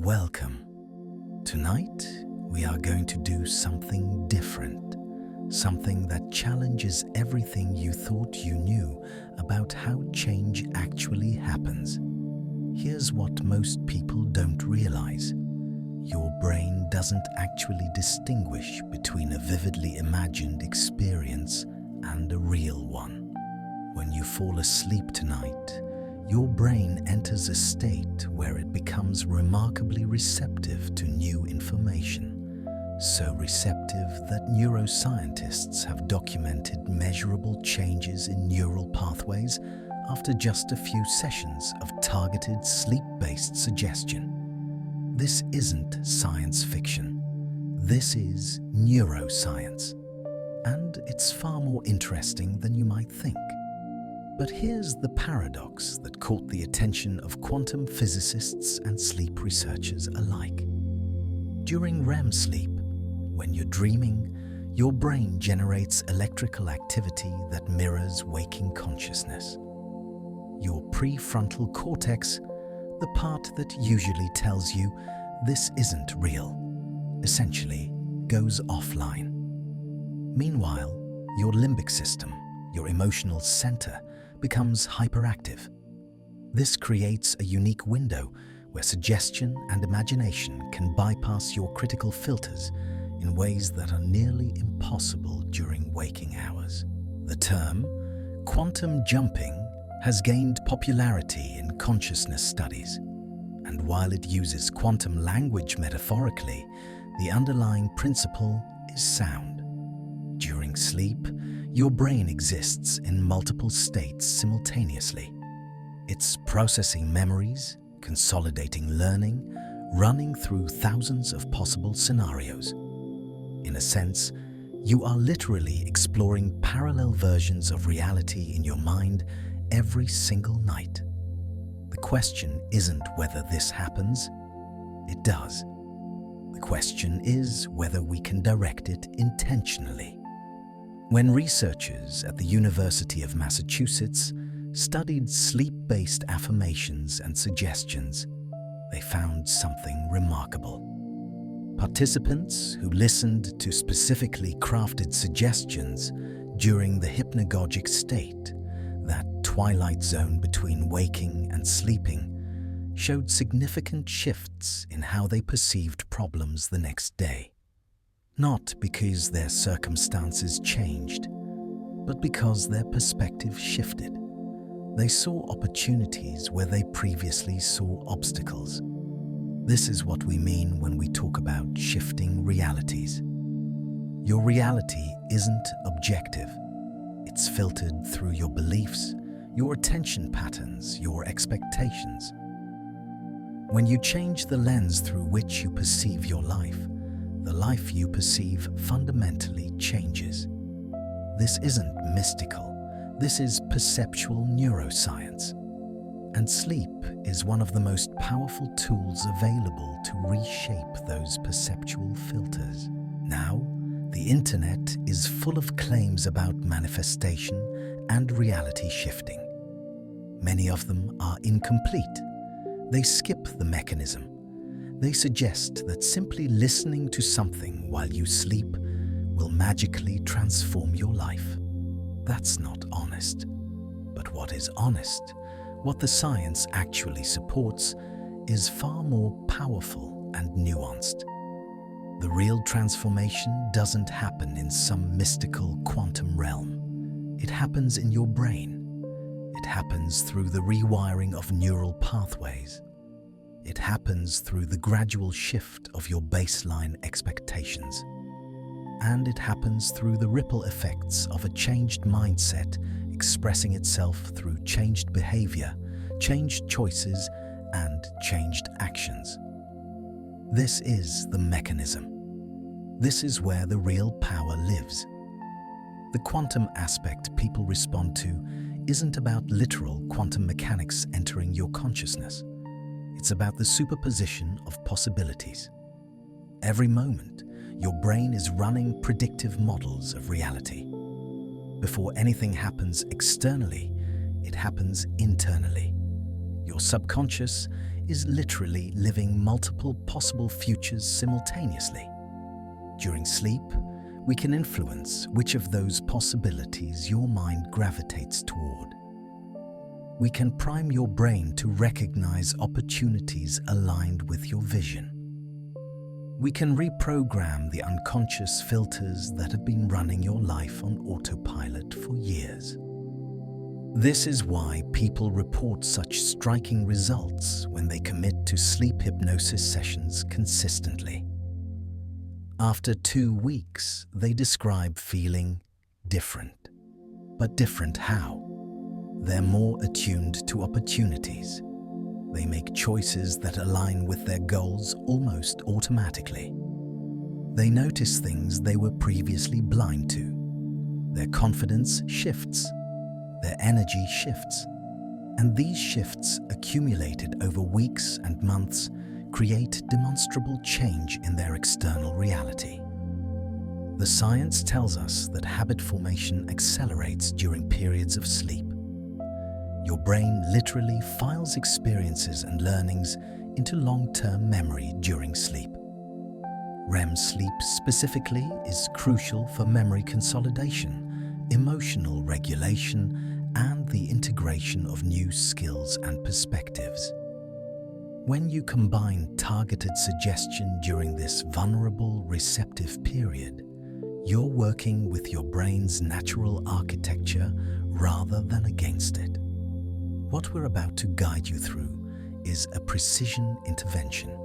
welcome. Tonight, we are going to do something different, something that challenges everything you thought you knew about how change actually happens. Here's what most people don't realize. Your brain doesn't actually distinguish between a vividly imagined experience and a real one. When you fall asleep tonight, your brain enters a state where it becomes remarkably receptive to new information. So receptive that neuroscientists have documented measurable changes in neural pathways after just a few sessions of targeted sleep-based suggestion. This isn't science fiction. This is neuroscience. And it's far more interesting than you might think. But here's the paradox that caught the attention of quantum physicists and sleep researchers alike. During REM sleep, when you're dreaming, your brain generates electrical activity that mirrors waking consciousness. Your prefrontal cortex, the part that usually tells you this isn't real, essentially goes offline. Meanwhile, your limbic system, your emotional center, becomes hyperactive. This creates a unique window where suggestion and imagination can bypass your critical filters in ways that are nearly impossible during waking hours. The term quantum jumping has gained popularity in consciousness studies, and while it uses quantum language metaphorically, the underlying principle is sound. During sleep, your brain exists in multiple states simultaneously. It's processing memories, consolidating learning, running through thousands of possible scenarios. In a sense, you are literally exploring parallel versions of reality in your mind every single night. The question isn't whether this happens. It does. The question is whether we can direct it intentionally. When researchers at the University of Massachusetts studied sleep-based affirmations and suggestions, they found something remarkable. Participants who listened to specifically crafted suggestions during the hypnagogic state, that twilight zone between waking and sleeping, showed significant shifts in how they perceived problems the next day. Not because their circumstances changed, but because their perspective shifted. They saw opportunities where they previously saw obstacles. This is what we mean when we talk about shifting realities. Your reality isn't objective. It's filtered through your beliefs, your attention patterns, your expectations. When you change the lens through which you perceive your life, the life you perceive fundamentally changes. This isn't mystical. This is perceptual neuroscience. And sleep is one of the most powerful tools available to reshape those perceptual filters. Now, the internet is full of claims about manifestation and reality shifting. Many of them are incomplete. They skip the mechanism. They suggest that simply listening to something while you sleep will magically transform your life. That's not honest. But what is honest, what the science actually supports, is far more powerful and nuanced. The real transformation doesn't happen in some mystical quantum realm. It happens in your brain. It happens through the rewiring of neural pathways. It happens through the gradual shift of your baseline expectations. And it happens through the ripple effects of a changed mindset expressing itself through changed behavior, changed choices, and changed actions. This is the mechanism. This is where the real power lives. The quantum aspect people respond to isn't about literal quantum mechanics entering your consciousness. It's about the superposition of possibilities. Every moment, your brain is running predictive models of reality. Before anything happens externally, it happens internally. Your subconscious is literally living multiple possible futures simultaneously. During sleep, we can influence which of those possibilities your mind gravitates toward. We can prime your brain to recognize opportunities aligned with your vision. We can reprogram the unconscious filters that have been running your life on autopilot for years. This is why people report such striking results when they commit to sleep hypnosis sessions consistently. After 2 weeks, they describe feeling different. But different how? They're more attuned to opportunities. They make choices that align with their goals almost automatically. They notice things they were previously blind to. Their confidence shifts. Their energy shifts. And these shifts, accumulated over weeks and months, create demonstrable change in their external reality. The science tells us that habit formation accelerates during periods of sleep. Your brain literally files experiences and learnings into long-term memory during sleep. REM sleep specifically is crucial for memory consolidation, emotional regulation, and the integration of new skills and perspectives. When you combine targeted suggestion during this vulnerable receptive period, you're working with your brain's natural architecture rather than against it. What we're about to guide you through is a precision intervention.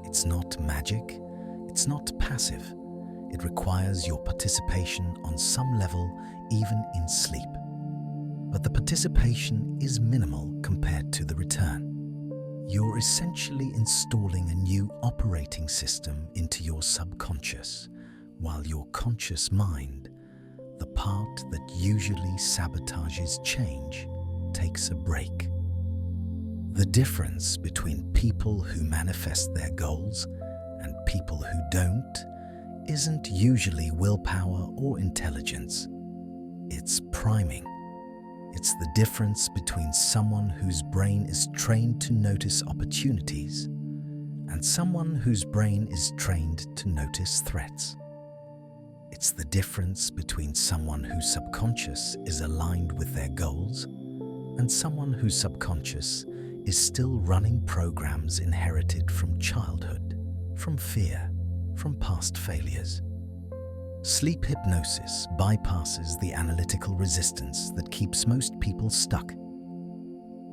It's not magic, it's not passive. It requires your participation on some level, even in sleep. But the participation is minimal compared to the return. You're essentially installing a new operating system into your subconscious, while your conscious mind, the part that usually sabotages change, takes a break. The difference between people who manifest their goals and people who don't isn't usually willpower or intelligence. It's priming. It's the difference between someone whose brain is trained to notice opportunities and someone whose brain is trained to notice threats. It's the difference between someone whose subconscious is aligned with their goals and someone whose subconscious is still running programs inherited from childhood, from fear, from past failures. Sleep hypnosis bypasses the analytical resistance that keeps most people stuck.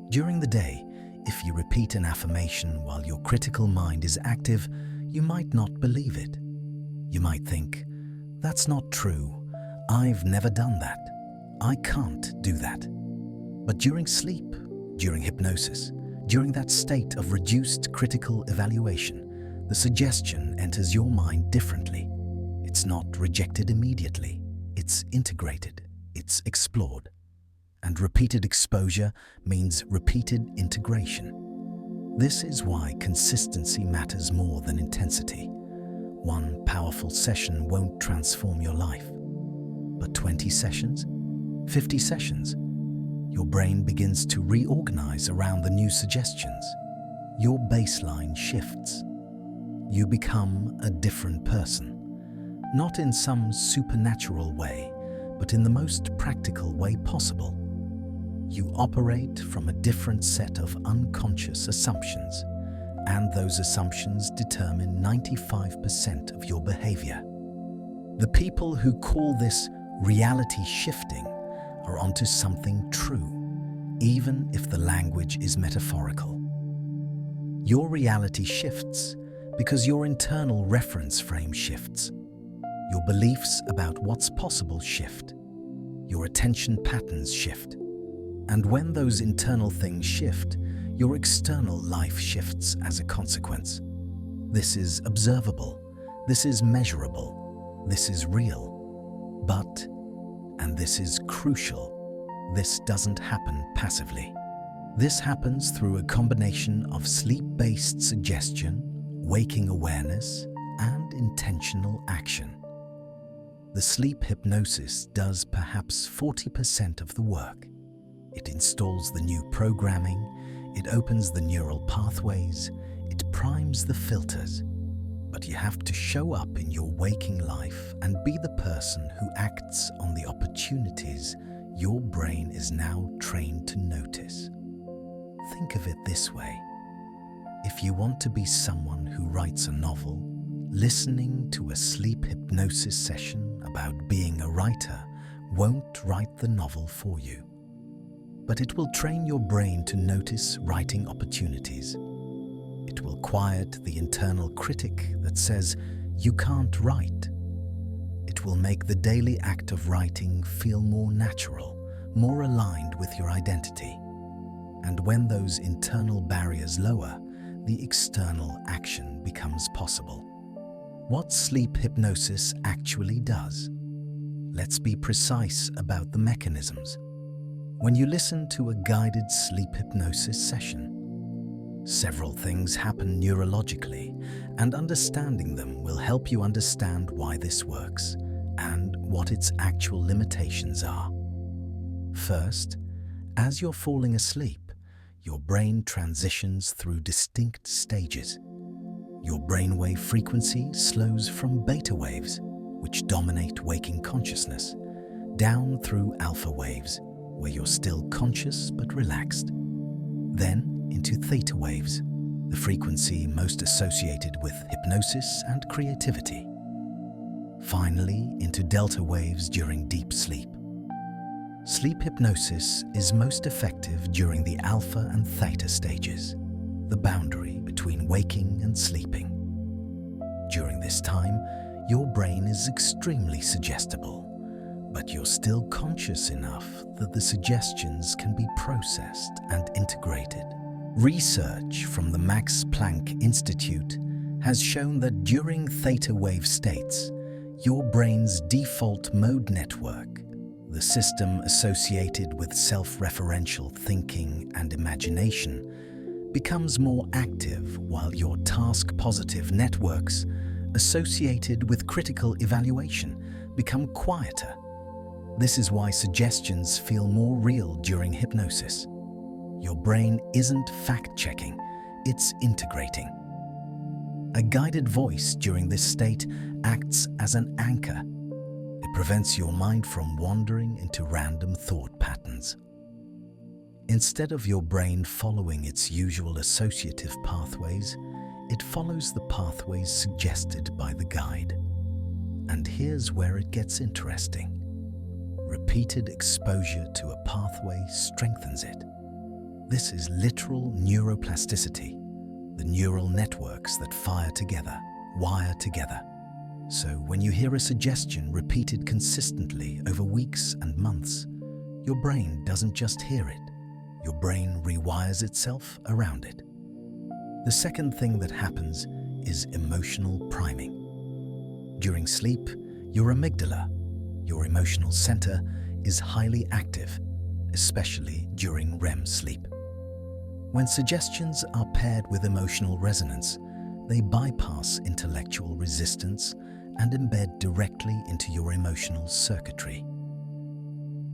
During the day, if you repeat an affirmation while your critical mind is active, you might not believe it. You might think, "That's not true. I've never done that. I can't do that." But during sleep, during hypnosis, during that state of reduced critical evaluation, the suggestion enters your mind differently. It's not rejected immediately. It's integrated. It's explored. And repeated exposure means repeated integration. This is why consistency matters more than intensity. One powerful session won't transform your life. But 20 sessions? 50 sessions? Your brain begins to reorganize around the new suggestions. Your baseline shifts. You become a different person. Not in some supernatural way, but in the most practical way possible. You operate from a different set of unconscious assumptions, and those assumptions determine 95% of your behavior. The people who call this reality shifting are onto something true, even if the language is metaphorical. Your reality shifts because your internal reference frame shifts. Your beliefs about what's possible shift. Your attention patterns shift. And when those internal things shift, your external life shifts as a consequence. This is observable. This is measurable. This is real. But, and this is crucial, this doesn't happen passively. This happens through a combination of sleep-based suggestion, waking awareness, and intentional action. The sleep hypnosis does perhaps 40% of the work. It installs the new programming, It opens the neural pathways, it primes the filters. But you have to show up in your waking life and be the person who acts on the opportunities your brain is now trained to notice. Think of it this way. If you want to be someone who writes a novel, listening to a sleep hypnosis session about being a writer won't write the novel for you. But it will train your brain to notice writing opportunities. It will quiet the internal critic that says you can't write. It will make the daily act of writing feel more natural, more aligned with your identity. And when those internal barriers lower, the external action becomes possible. What sleep hypnosis actually does. Let's be precise about the mechanisms. When you listen to a guided sleep hypnosis session, several things happen neurologically, and understanding them will help you understand why this works and what its actual limitations are. First, as you're falling asleep, your brain transitions through distinct stages. Your brainwave frequency slows from beta waves, which dominate waking consciousness, down through alpha waves, where you're still conscious but relaxed. Then into theta waves, the frequency most associated with hypnosis and creativity. Finally, into delta waves during deep sleep. Sleep hypnosis is most effective during the alpha and theta stages, the boundary between waking and sleeping. During this time, your brain is extremely suggestible, but you're still conscious enough that the suggestions can be processed and integrated. Research from the Max Planck Institute has shown that during theta wave states, your brain's default mode network, the system associated with self-referential thinking and imagination, becomes more active, while your task-positive networks associated with critical evaluation become quieter. This is why suggestions feel more real during hypnosis. Your brain isn't fact-checking, it's integrating. A guided voice during this state acts as an anchor. It prevents your mind from wandering into random thought patterns. Instead of your brain following its usual associative pathways, it follows the pathways suggested by the guide. And here's where it gets interesting. Repeated exposure to a pathway strengthens it. This is literal neuroplasticity, the neural networks that fire together, wire together. So when you hear a suggestion repeated consistently over weeks and months, your brain doesn't just hear it, your brain rewires itself around it. The second thing that happens is emotional priming. During sleep, your amygdala, your emotional center, is highly active, especially during REM sleep. When suggestions are paired with emotional resonance, they bypass intellectual resistance and embed directly into your emotional circuitry.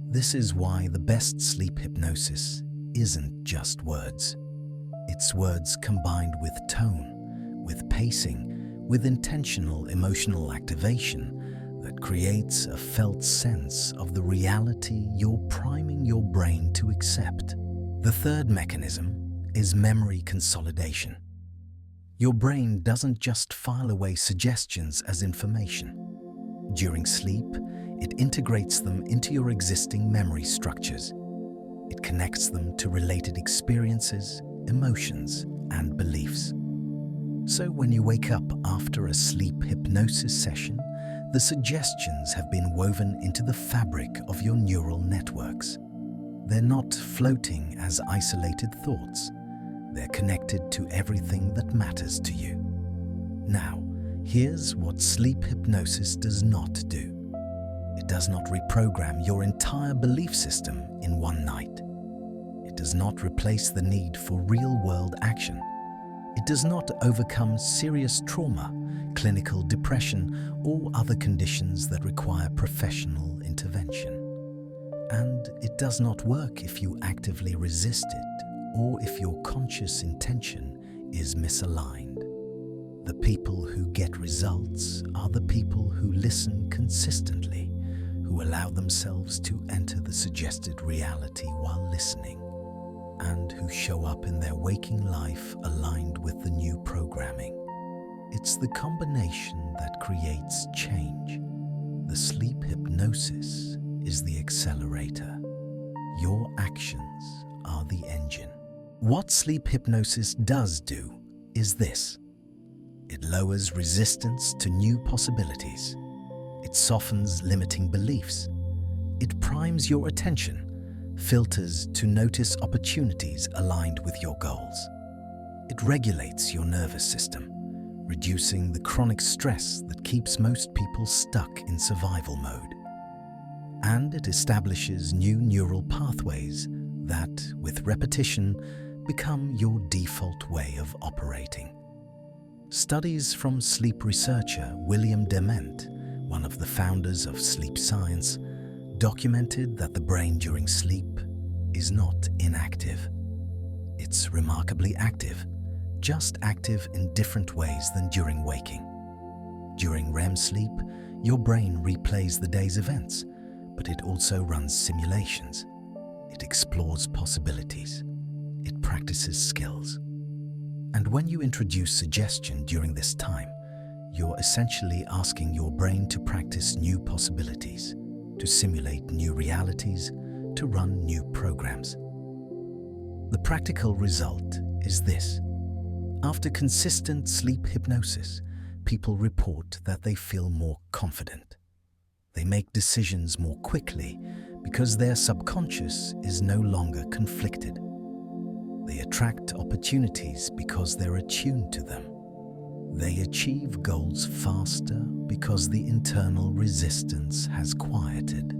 This is why the best sleep hypnosis isn't just words. It's words combined with tone, with pacing, with intentional emotional activation that creates a felt sense of the reality you're priming your brain to accept. The third mechanism is memory consolidation. Your brain doesn't just file away suggestions as information. During sleep, it integrates them into your existing memory structures. It connects them to related experiences, emotions, and beliefs. So when you wake up after a sleep hypnosis session, the suggestions have been woven into the fabric of your neural networks. They're not floating as isolated thoughts. They're connected to everything that matters to you. Now, here's what sleep hypnosis does not do. It does not reprogram your entire belief system in one night. It does not replace the need for real-world action. It does not overcome serious trauma, clinical depression, or other conditions that require professional intervention. And it does not work if you actively resist it or if your conscious intention is misaligned. The people who get results are the people who listen consistently, who allow themselves to enter the suggested reality while listening, and who show up in their waking life aligned with the new programming. It's the combination that creates change. The sleep hypnosis is the accelerator. Your actions are the engine. What sleep hypnosis does do is this. It lowers resistance to new possibilities. It softens limiting beliefs. It primes your attention, filters to notice opportunities aligned with your goals. It regulates your nervous system, reducing the chronic stress that keeps most people stuck in survival mode. And it establishes new neural pathways that, with repetition, become your default way of operating. Studies from sleep researcher William Dement, one of the founders of sleep science, documented that the brain during sleep is not inactive. It's remarkably active, just active in different ways than during waking. During REM sleep, your brain replays the day's events, but it also runs simulations. It explores possibilities. It practices skills. And when you introduce suggestion during this time, you're essentially asking your brain to practice new possibilities, to simulate new realities, to run new programs. The practical result is this. After consistent sleep hypnosis, people report that they feel more confident. They make decisions more quickly because their subconscious is no longer conflicted. They attract opportunities because they're attuned to them. They achieve goals faster because the internal resistance has quieted.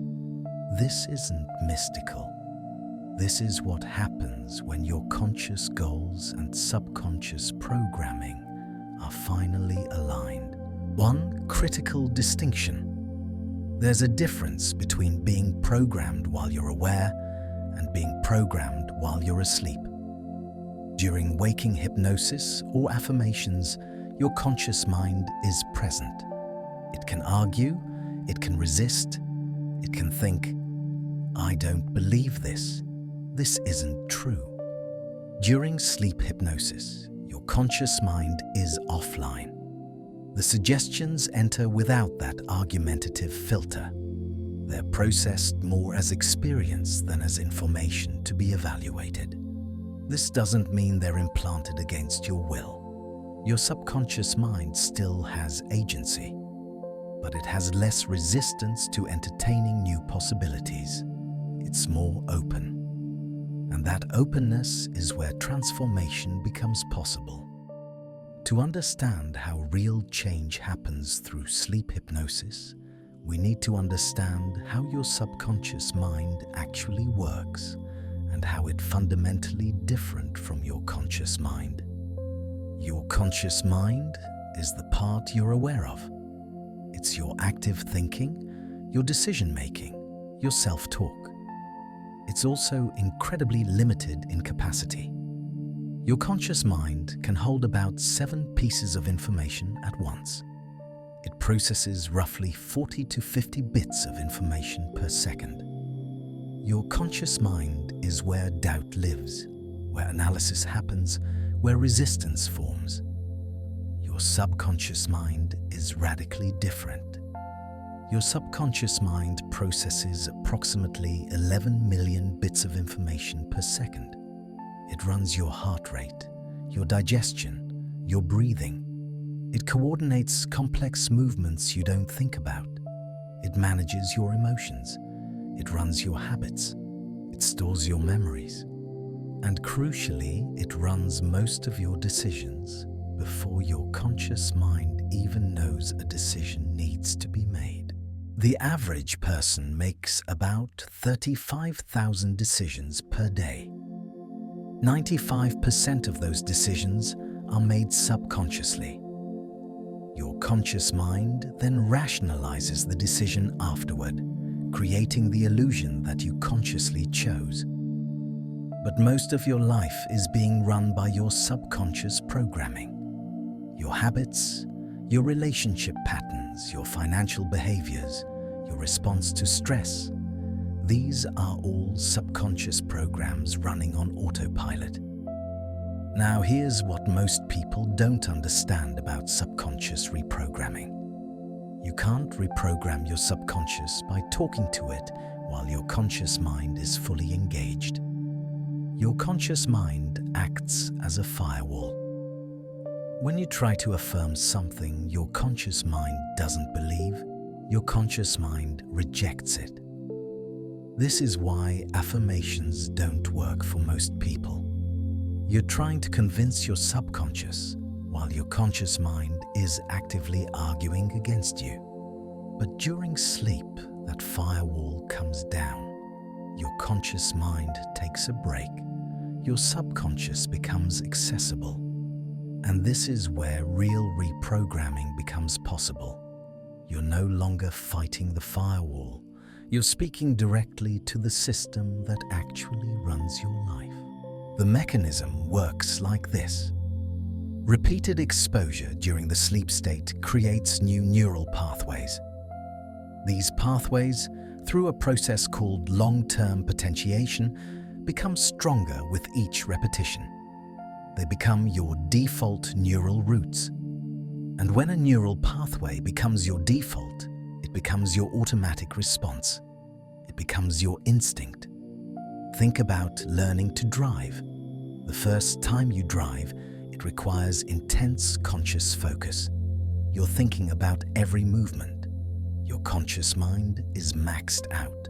This isn't mystical. This is what happens when your conscious goals and subconscious programming are finally aligned. One critical distinction. There's a difference between being programmed while you're aware and being programmed while you're asleep. During waking hypnosis or affirmations, your conscious mind is present. It can argue, it can resist, it can think, "I don't believe this. This isn't true." During sleep hypnosis, your conscious mind is offline. The suggestions enter without that argumentative filter. They're processed more as experience than as information to be evaluated. This doesn't mean they're implanted against your will. Your subconscious mind still has agency, but it has less resistance to entertaining new possibilities. It's more open. And that openness is where transformation becomes possible. To understand how real change happens through sleep hypnosis, we need to understand how your subconscious mind actually works and how it's fundamentally different from your conscious mind. Your conscious mind is the part you're aware of. It's your active thinking, your decision-making, your self-talk. It's also incredibly limited in capacity. Your conscious mind can hold about 7 pieces of information at once. It processes roughly 40 to 50 bits of information per second. Your conscious mind is where doubt lives, where analysis happens, where resistance forms. Your subconscious mind is radically different. Your subconscious mind processes approximately 11 million bits of information per second. It runs your heart rate, your digestion, your breathing. It coordinates complex movements you don't think about. It manages your emotions. It runs your habits. It stores your memories. And crucially, it runs most of your decisions before your conscious mind even knows a decision needs to be made. The average person makes about 35,000 decisions per day. 95% of those decisions are made subconsciously. Your conscious mind then rationalizes the decision afterward, creating the illusion that you consciously chose. But most of your life is being run by your subconscious programming. Your habits, your relationship patterns, your financial behaviors, your response to stress. These are all subconscious programs running on autopilot. Now here's what most people don't understand about subconscious reprogramming. You can't reprogram your subconscious by talking to it while your conscious mind is fully engaged. Your conscious mind acts as a firewall. When you try to affirm something your conscious mind doesn't believe, your conscious mind rejects it. This is why affirmations don't work for most people. You're trying to convince your subconscious while your conscious mind is actively arguing against you. But during sleep, that firewall comes down. Your conscious mind takes a break. Your subconscious becomes accessible. And this is where real reprogramming becomes possible. You're no longer fighting the firewall. You're speaking directly to the system that actually runs your life. The mechanism works like this. Repeated exposure during the sleep state creates new neural pathways. These pathways, through a process called long-term potentiation, become stronger with each repetition. They become your default neural routes. And when a neural pathway becomes your default, it becomes your automatic response. It becomes your instinct. Think about learning to drive. The first time you drive, it requires intense conscious focus. You're thinking about every movement. Your conscious mind is maxed out.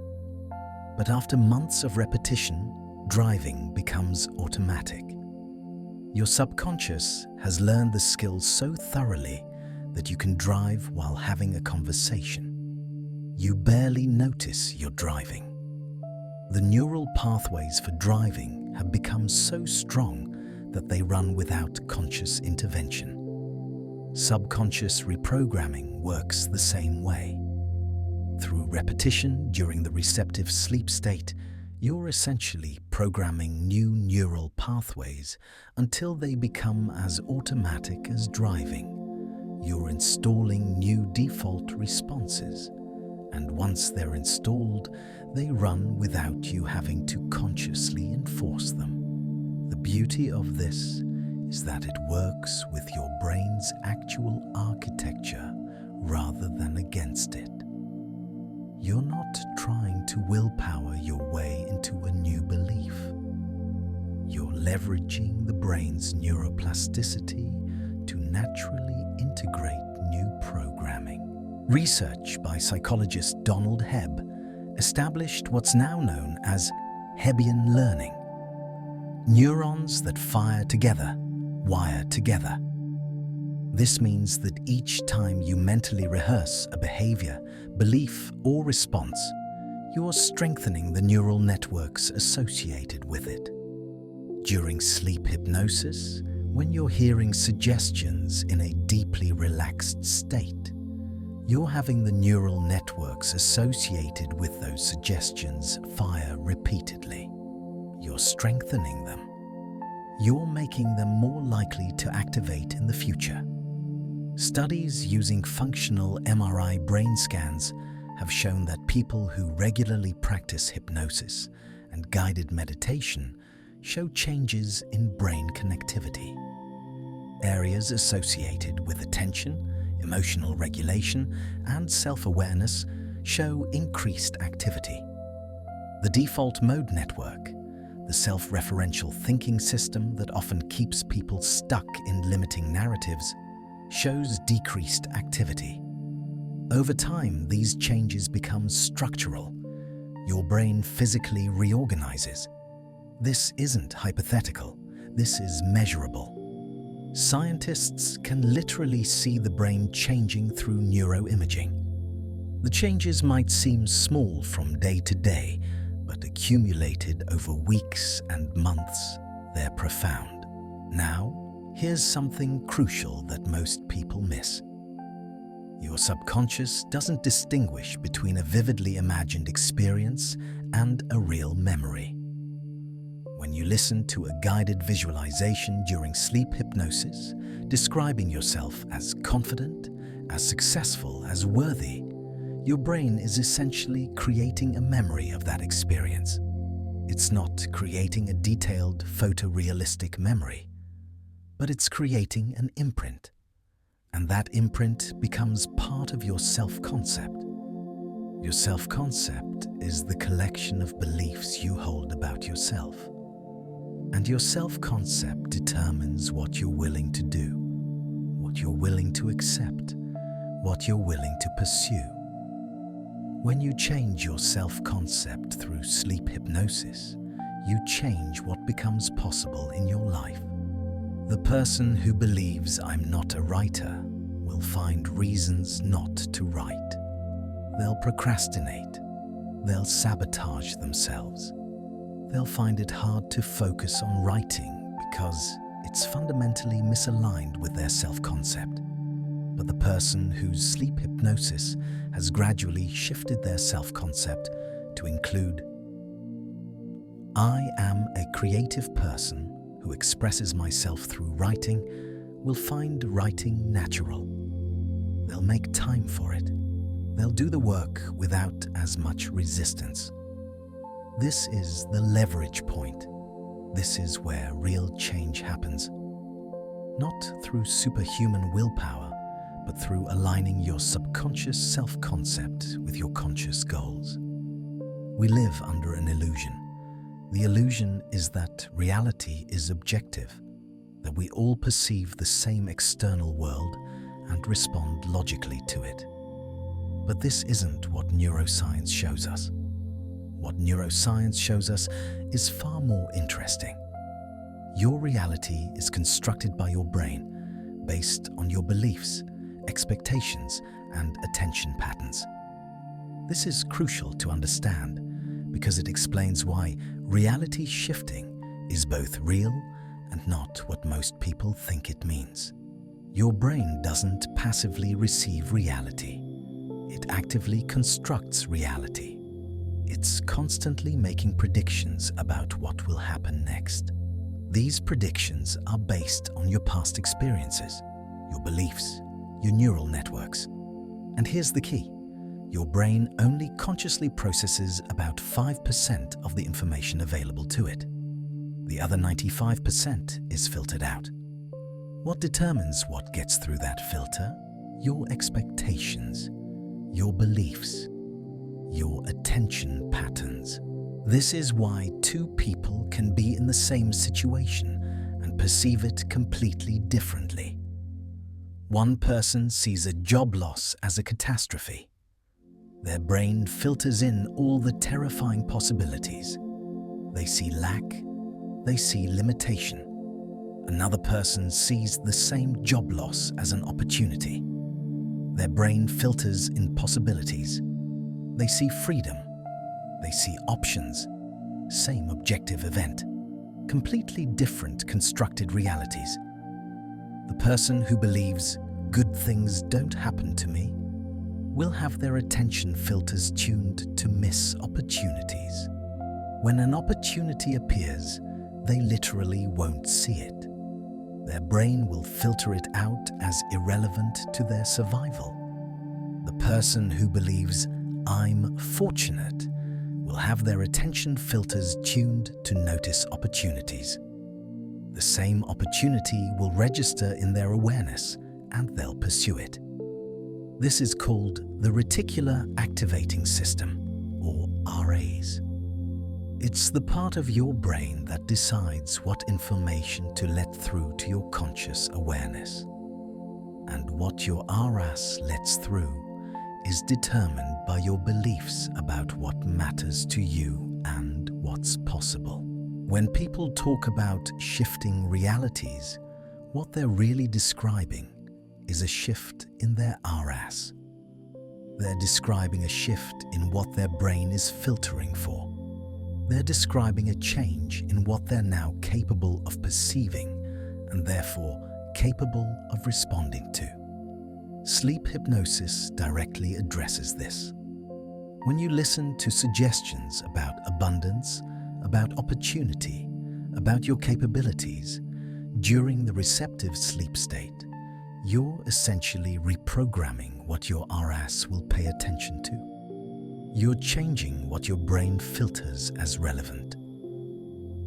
But after months of repetition, driving becomes automatic. Your subconscious has learned the skills so thoroughly that you can drive while having a conversation. You barely notice you're driving. The neural pathways for driving have become so strong that they run without conscious intervention. Subconscious reprogramming works the same way. Through repetition during the receptive sleep state, you're essentially programming new neural pathways until they become as automatic as driving. You're installing new default responses, and once they're installed, they run without you having to consciously enforce them. The beauty of this is that it works with your brain's actual architecture rather than against it. You're not trying to willpower your way into a new belief. You're leveraging the brain's neuroplasticity to naturally integrate new programming. Research by psychologist Donald Hebb established what's now known as Hebbian learning. Neurons that fire together, wire together. This means that each time you mentally rehearse a behavior, belief, or response, you're strengthening the neural networks associated with it. During sleep hypnosis, when you're hearing suggestions in a deeply relaxed state, you're having the neural networks associated with those suggestions fire repeatedly. You're strengthening them. You're making them more likely to activate in the future. Studies using functional MRI brain scans have shown that people who regularly practice hypnosis and guided meditation show changes in brain connectivity. Areas associated with attention, emotional regulation, and self-awareness show increased activity. The default mode network, the self-referential thinking system that often keeps people stuck in limiting narratives, shows decreased activity. Over time, these changes become structural. Your brain physically reorganizes. This isn't hypothetical. This is measurable. Scientists can literally see the brain changing through neuroimaging. The changes might seem small from day to day, but accumulated over weeks and months, they're profound. Now, here's something crucial that most people miss. Your subconscious doesn't distinguish between a vividly imagined experience and a real memory. When you listen to a guided visualization during sleep hypnosis, describing yourself as confident, as successful, as worthy, your brain is essentially creating a memory of that experience. It's not creating a detailed photorealistic memory, but it's creating an imprint. And that imprint becomes part of your self-concept. Your self-concept is the collection of beliefs you hold about yourself. And your self-concept determines what you're willing to do, what you're willing to accept, what you're willing to pursue. When you change your self-concept through sleep hypnosis, you change what becomes possible in your life. The person who believes I'm not a writer will find reasons not to write. They'll procrastinate. They'll sabotage themselves. They'll find it hard to focus on writing because it's fundamentally misaligned with their self-concept. But the person whose sleep hypnosis has gradually shifted their self-concept to include, I am a creative person who expresses myself through writing, will find writing natural. They'll make time for it. They'll do the work without as much resistance. This is the leverage point. This is where real change happens. Not through superhuman willpower, but through aligning your subconscious self-concept with your conscious goals. We live under an illusion. The illusion is that reality is objective, that we all perceive the same external world and respond logically to it. But this isn't what neuroscience shows us. What neuroscience shows us is far more interesting. Your reality is constructed by your brain based on your beliefs, expectations, and attention patterns. This is crucial to understand because it explains why reality shifting is both real and not what most people think it means. Your brain doesn't passively receive reality. It actively constructs reality. It's constantly making predictions about what will happen next. These predictions are based on your past experiences, your beliefs, your neural networks. And here's the key. Your brain only consciously processes about 5% of the information available to it. The other 95% is filtered out. What determines what gets through that filter? Your expectations, your beliefs, your attention patterns. This is why two people can be in the same situation and perceive it completely differently. One person sees a job loss as a catastrophe. Their brain filters in all the terrifying possibilities. They see lack, they see limitation. Another person sees the same job loss as an opportunity. Their brain filters in possibilities. They see freedom. They see options. Same objective event. Completely different constructed realities. The person who believes good things don't happen to me will have their attention filters tuned to miss opportunities. When an opportunity appears, they literally won't see it. Their brain will filter it out as irrelevant to their survival. The person who believes, I'm fortunate, will have their attention filters tuned to notice opportunities. The same opportunity will register in their awareness and they'll pursue it. This is called the reticular activating system, or RAs. It's the part of your brain that decides what information to let through to your conscious awareness. And what your RAS lets through is determined by your beliefs about what matters to you and what's possible. When people talk about shifting realities, what they're really describing is a shift in their RAS. They're describing a shift in what their brain is filtering for. They're describing a change in what they're now capable of perceiving and therefore capable of responding to. Sleep hypnosis directly addresses this. When you listen to suggestions about abundance, about opportunity, about your capabilities. During the receptive sleep state, you're essentially reprogramming what your RAS will pay attention to. You're changing what your brain filters as relevant.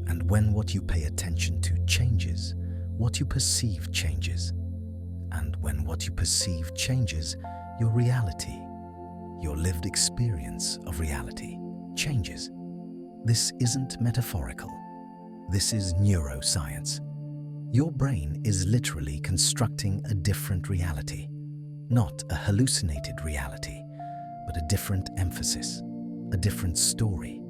And when what you pay attention to changes, what you perceive changes. And when what you perceive changes, your reality, your lived experience of reality, changes. This isn't metaphorical. This is neuroscience. Your brain is literally constructing a different reality, not a hallucinated reality, but a different emphasis, a different story,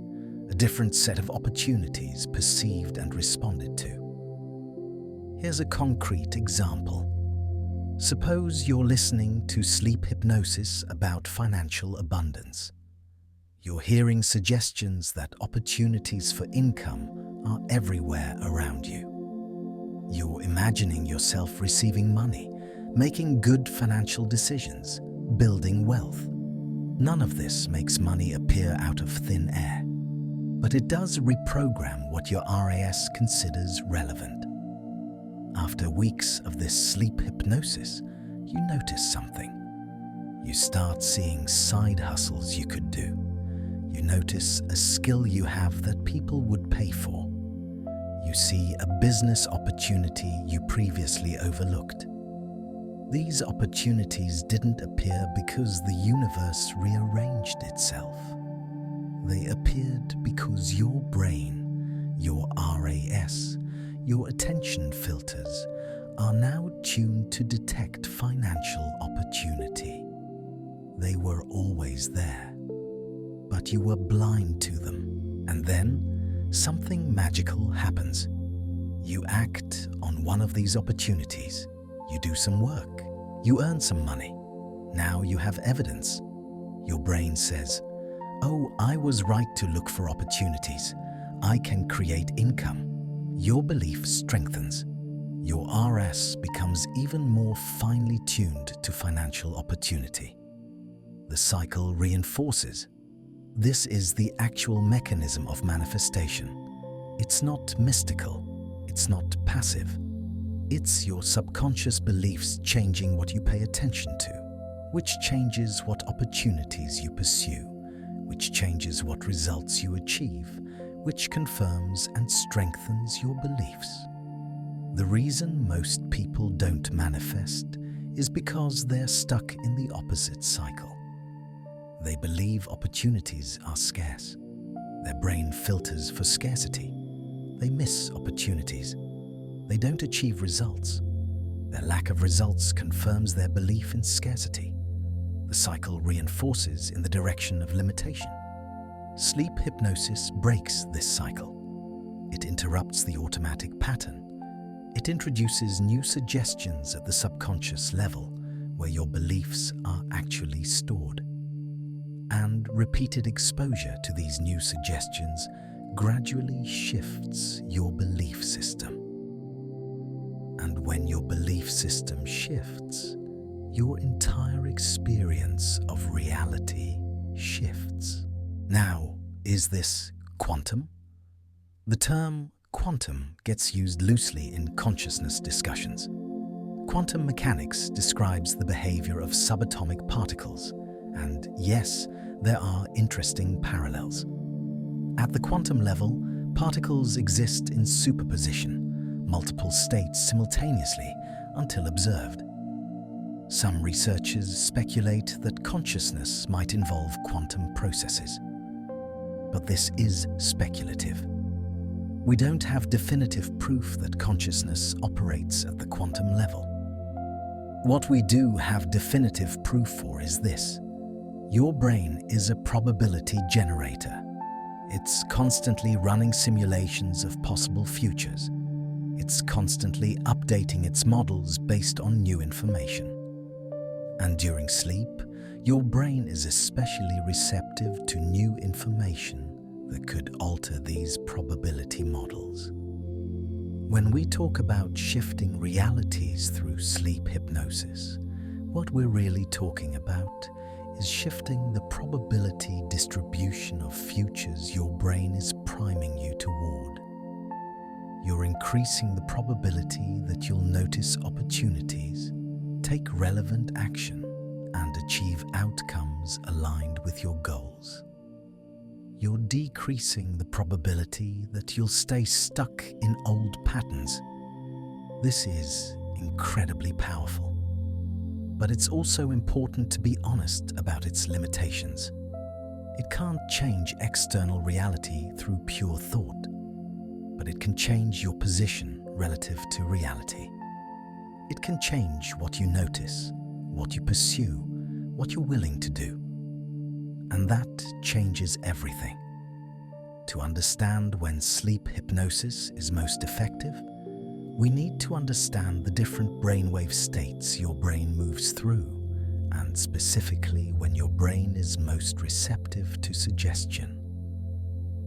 a different set of opportunities perceived and responded to. Here's a concrete example. Suppose you're listening to sleep hypnosis about financial abundance. You're hearing suggestions that opportunities for income are everywhere around you. You're imagining yourself receiving money, making good financial decisions, building wealth. None of this makes money appear out of thin air, but it does reprogram what your RAS considers relevant. After weeks of this sleep hypnosis, you notice something. You start seeing side hustles you could do. You notice a skill you have that people would pay for. You see a business opportunity you previously overlooked. These opportunities didn't appear because the universe rearranged itself. They appeared because your brain, your RAS, your attention filters are now tuned to detect financial opportunity. They were always there, but you were blind to them. And then something magical happens. You act on one of these opportunities. You do some work. You earn some money. Now you have evidence. Your brain says, "Oh, I was right to look for opportunities. I can create income." Your belief strengthens. Your RAS becomes even more finely tuned to financial opportunity. The cycle reinforces. This is the actual mechanism of manifestation. It's not mystical. It's not passive. It's your subconscious beliefs changing what you pay attention to, which changes what opportunities you pursue, which changes what results you achieve, which confirms and strengthens your beliefs. The reason most people don't manifest is because they're stuck in the opposite cycle. They believe opportunities are scarce. Their brain filters for scarcity. They miss opportunities. They don't achieve results. Their lack of results confirms their belief in scarcity. The cycle reinforces in the direction of limitation. Sleep hypnosis breaks this cycle. It interrupts the automatic pattern. It introduces new suggestions at the subconscious level where your beliefs are actually stored. And repeated exposure to these new suggestions gradually shifts your belief system. And when your belief system shifts, your entire experience of reality shifts. Now, is this quantum? The term quantum gets used loosely in consciousness discussions. Quantum mechanics describes the behavior of subatomic particles, and yes, there are interesting parallels. At the quantum level, particles exist in superposition, multiple states simultaneously until observed. Some researchers speculate that consciousness might involve quantum processes. But this is speculative. We don't have definitive proof that consciousness operates at the quantum level. What we do have definitive proof for is this. Your brain is a probability generator. It's constantly running simulations of possible futures. It's constantly updating its models based on new information. And during sleep, your brain is especially receptive to new information that could alter these probability models. When we talk about shifting realities through sleep hypnosis, what we're really talking about is shifting the probability distribution of futures your brain is priming you toward. you're increasing the probability that you'll notice opportunities, take relevant action, and achieve outcomes aligned with your goals. You're decreasing the probability that you'll stay stuck in old patterns. This is incredibly powerful. But it's also important to be honest about its limitations. It can't change external reality through pure thought, but it can change your position relative to reality. It can change what you notice, what you pursue, what you're willing to do. And that changes everything. To understand when sleep hypnosis is most effective, we need to understand the different brainwave states your brain moves through, and specifically when your brain is most receptive to suggestion.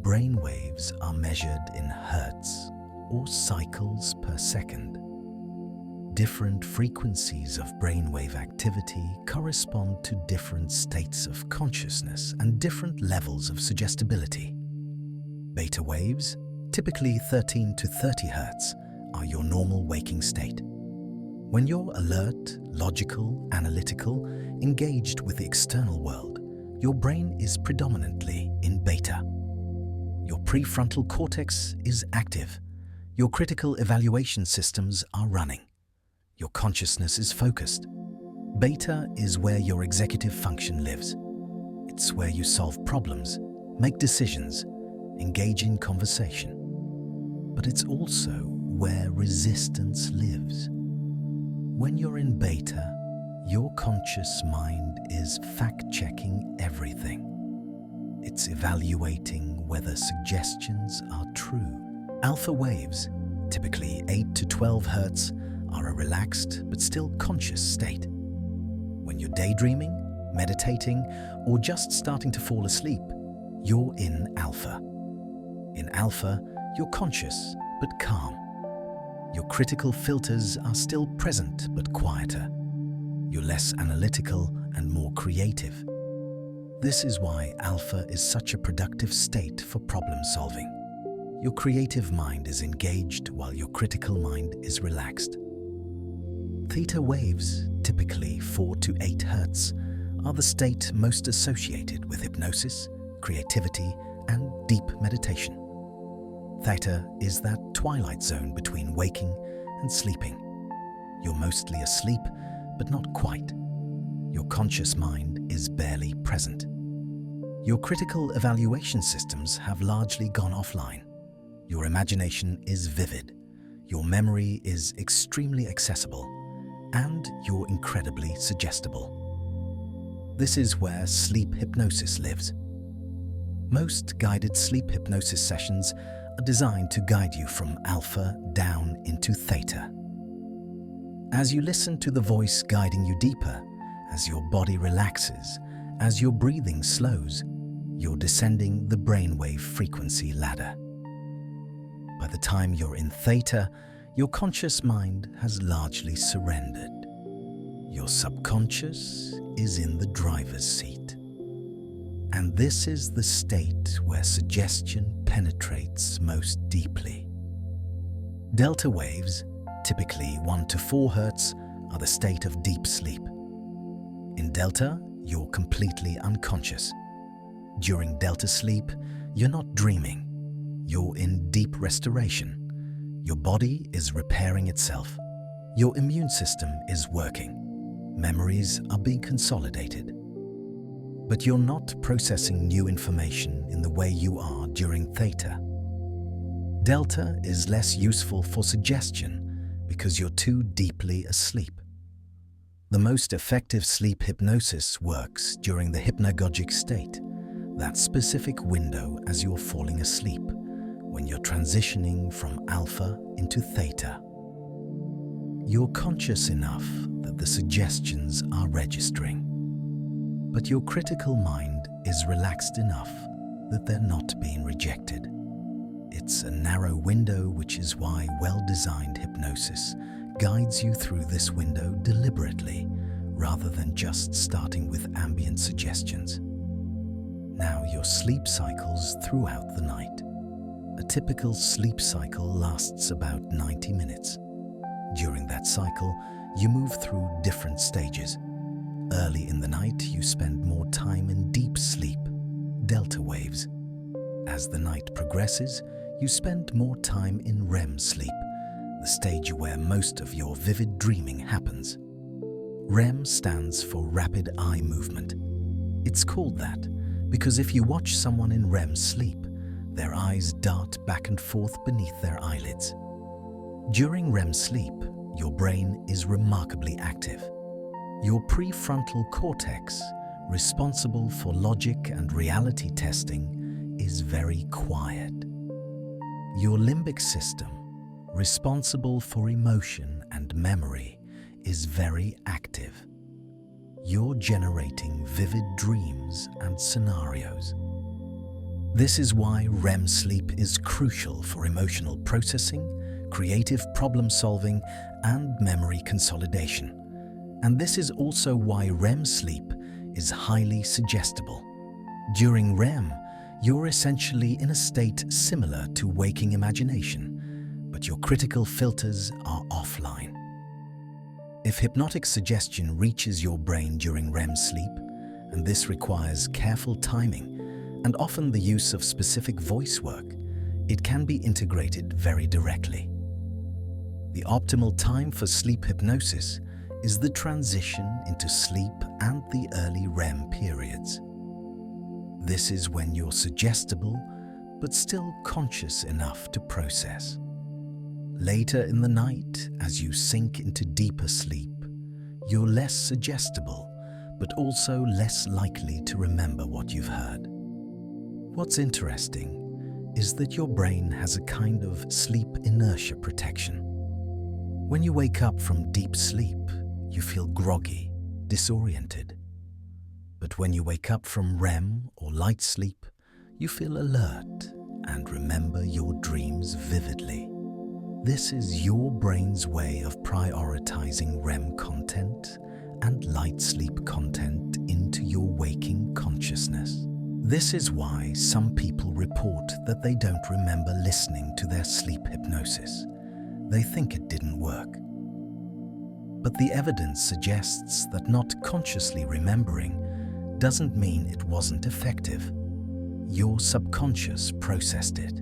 Brainwaves are measured in hertz, or cycles per second. Different frequencies of brainwave activity correspond to different states of consciousness and different levels of suggestibility. Beta waves, typically 13 to 30 hertz, are your normal waking state. When you're alert, logical, analytical, engaged with the external world, your brain is predominantly in beta. Your prefrontal cortex is active. Your critical evaluation systems are running. Your consciousness is focused. Beta is where your executive function lives. It's where you solve problems, make decisions, engage in conversation. But it's also where resistance lives. When you're in beta, your conscious mind is fact-checking everything. It's evaluating whether suggestions are true. Alpha waves, typically 8 to 12 hertz, are a relaxed but still conscious state. When you're daydreaming, meditating, or just starting to fall asleep, you're in alpha. In alpha, you're conscious but calm. Your critical filters are still present but quieter. You're less analytical and more creative. This is why alpha is such a productive state for problem solving. Your creative mind is engaged while your critical mind is relaxed. Theta waves, typically 4 to 8 hertz, are the state most associated with hypnosis, creativity, and deep meditation. Theta is that twilight zone between waking and sleeping. You're mostly asleep, but not quite. Your conscious mind is barely present. Your critical evaluation systems have largely gone offline. Your imagination is vivid. Your memory is extremely accessible, and you're incredibly suggestible. This is where sleep hypnosis lives. Most guided sleep hypnosis sessions are designed to guide you from alpha down into theta. As you listen to the voice guiding you deeper, as your body relaxes, as your breathing slows, you're descending the brainwave frequency ladder. By the time you're in theta, your conscious mind has largely surrendered. Your subconscious is in the driver's seat. And this is the state where suggestion penetrates most deeply. Delta waves, typically 1 to 4 hertz, are the state of deep sleep. In delta, you're completely unconscious. During delta sleep, you're not dreaming. You're in deep restoration. Your body is repairing itself. Your immune system is working. Memories are being consolidated. But you're not processing new information in the way you are during theta. Delta is less useful for suggestion because you're too deeply asleep. The most effective sleep hypnosis works during the hypnagogic state, that specific window as you're falling asleep, when you're transitioning from alpha into theta. You're conscious enough that the suggestions are registering, but your critical mind is relaxed enough that they're not being rejected. It's a narrow window, which is why well-designed hypnosis guides you through this window deliberately, rather than just starting with ambient suggestions. Now your sleep cycles throughout the night. A typical sleep cycle lasts about 90 minutes. During that cycle, you move through different stages. Early in the night, you spend more time in deep sleep, delta waves. As the night progresses, you spend more time in REM sleep, the stage where most of your vivid dreaming happens. REM stands for rapid eye movement. It's called that because if you watch someone in REM sleep, their eyes dart back and forth beneath their eyelids. During REM sleep, your brain is remarkably active. Your prefrontal cortex, responsible for logic and reality testing, is very quiet. Your limbic system, responsible for emotion and memory, is very active. You're generating vivid dreams and scenarios. This is why REM sleep is crucial for emotional processing, creative problem solving, and memory consolidation. And this is also why REM sleep is highly suggestible. During REM, you're essentially in a state similar to waking imagination, but your critical filters are offline. If hypnotic suggestion reaches your brain during REM sleep, and this requires careful timing and often the use of specific voice work, it can be integrated very directly. The optimal time for sleep hypnosis is the transition into sleep and the early REM periods. This is when you're suggestible but still conscious enough to process. Later in the night, as you sink into deeper sleep, you're less suggestible but also less likely to remember what you've heard. What's interesting is that your brain has a kind of sleep inertia protection. When you wake up from deep sleep, you feel groggy, disoriented. But when you wake up from REM or light sleep, you feel alert and remember your dreams vividly. This is your brain's way of prioritizing REM content and light sleep content into your waking consciousness. This is why some people report that they don't remember listening to their sleep hypnosis. They think it didn't work. But the evidence suggests that not consciously remembering doesn't mean it wasn't effective. Your subconscious processed it.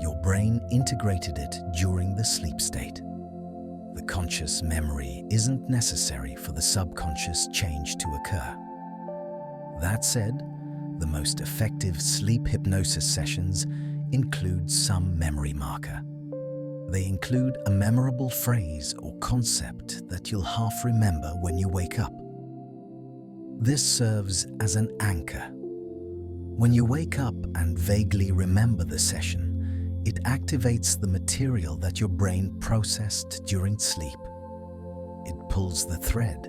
Your brain integrated it during the sleep state. The conscious memory isn't necessary for the subconscious change to occur. That said, the most effective sleep hypnosis sessions include some memory marker. They include a memorable phrase or concept that you'll half remember when you wake up. This serves as an anchor. When you wake up and vaguely remember the session, it activates the material that your brain processed during sleep. It pulls the thread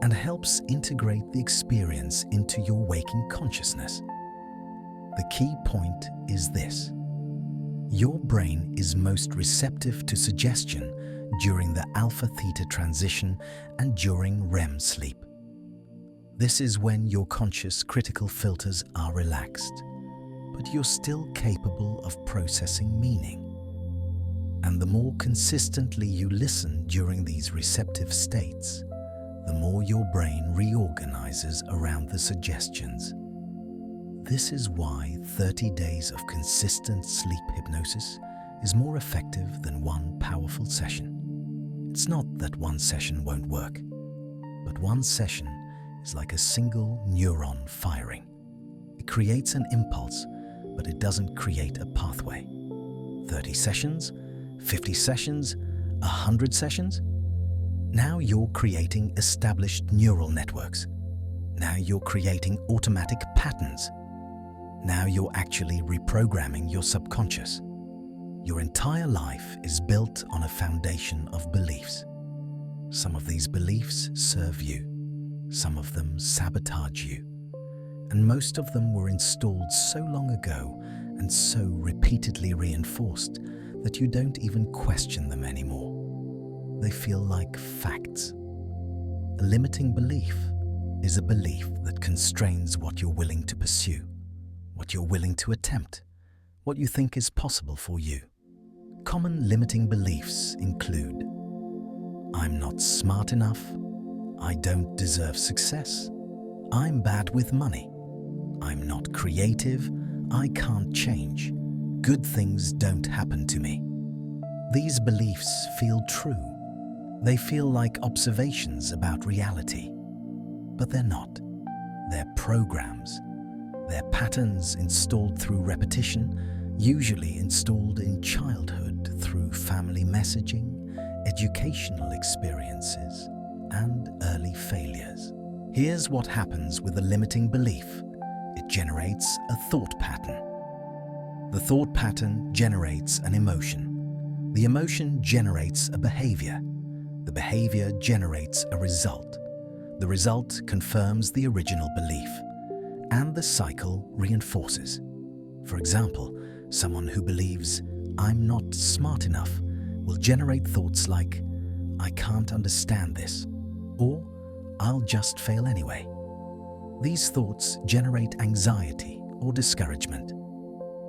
and helps integrate the experience into your waking consciousness. The key point is this. Your brain is most receptive to suggestion during the alpha-theta transition and during REM sleep. This is when your conscious critical filters are relaxed, but you're still capable of processing meaning. And the more consistently you listen during these receptive states, the more your brain reorganizes around the suggestions. This is why 30 days of consistent sleep hypnosis is more effective than one powerful session. It's not that one session won't work, but one session is like a single neuron firing. It creates an impulse, but it doesn't create a pathway. 30 sessions, 50 sessions, 100 sessions? Now you're creating established neural networks. Now you're creating automatic patterns. Now you're actually reprogramming your subconscious. Your entire life is built on a foundation of beliefs. Some of these beliefs serve you. Some of them sabotage you. And most of them were installed so long ago and so repeatedly reinforced that you don't even question them anymore. They feel like facts. A limiting belief is a belief that constrains what you're willing to pursue, what you're willing to attempt, what you think is possible for you. Common limiting beliefs include: I'm not smart enough, I don't deserve success, I'm bad with money, I'm not creative, I can't change, good things don't happen to me. These beliefs feel true. They feel like observations about reality. But they're not. They're programs. They're patterns installed through repetition, usually installed in childhood through family messaging, educational experiences, and early failures. Here's what happens with a limiting belief. It generates a thought pattern. The thought pattern generates an emotion. The emotion generates a behavior. The behavior generates a result. The result confirms the original belief, and the cycle reinforces. For example, someone who believes, I'm not smart enough, will generate thoughts like, I can't understand this, or I'll just fail anyway. These thoughts generate anxiety or discouragement.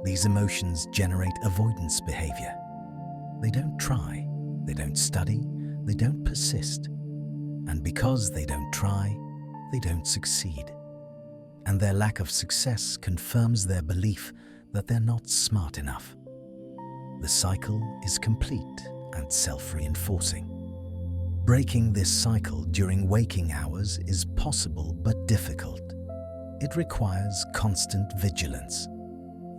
These emotions generate avoidance behavior. They don't try, they don't study, they don't persist. And because they don't try, they don't succeed. And their lack of success confirms their belief that they're not smart enough. The cycle is complete and self-reinforcing. Breaking this cycle during waking hours is possible but difficult. It requires constant vigilance.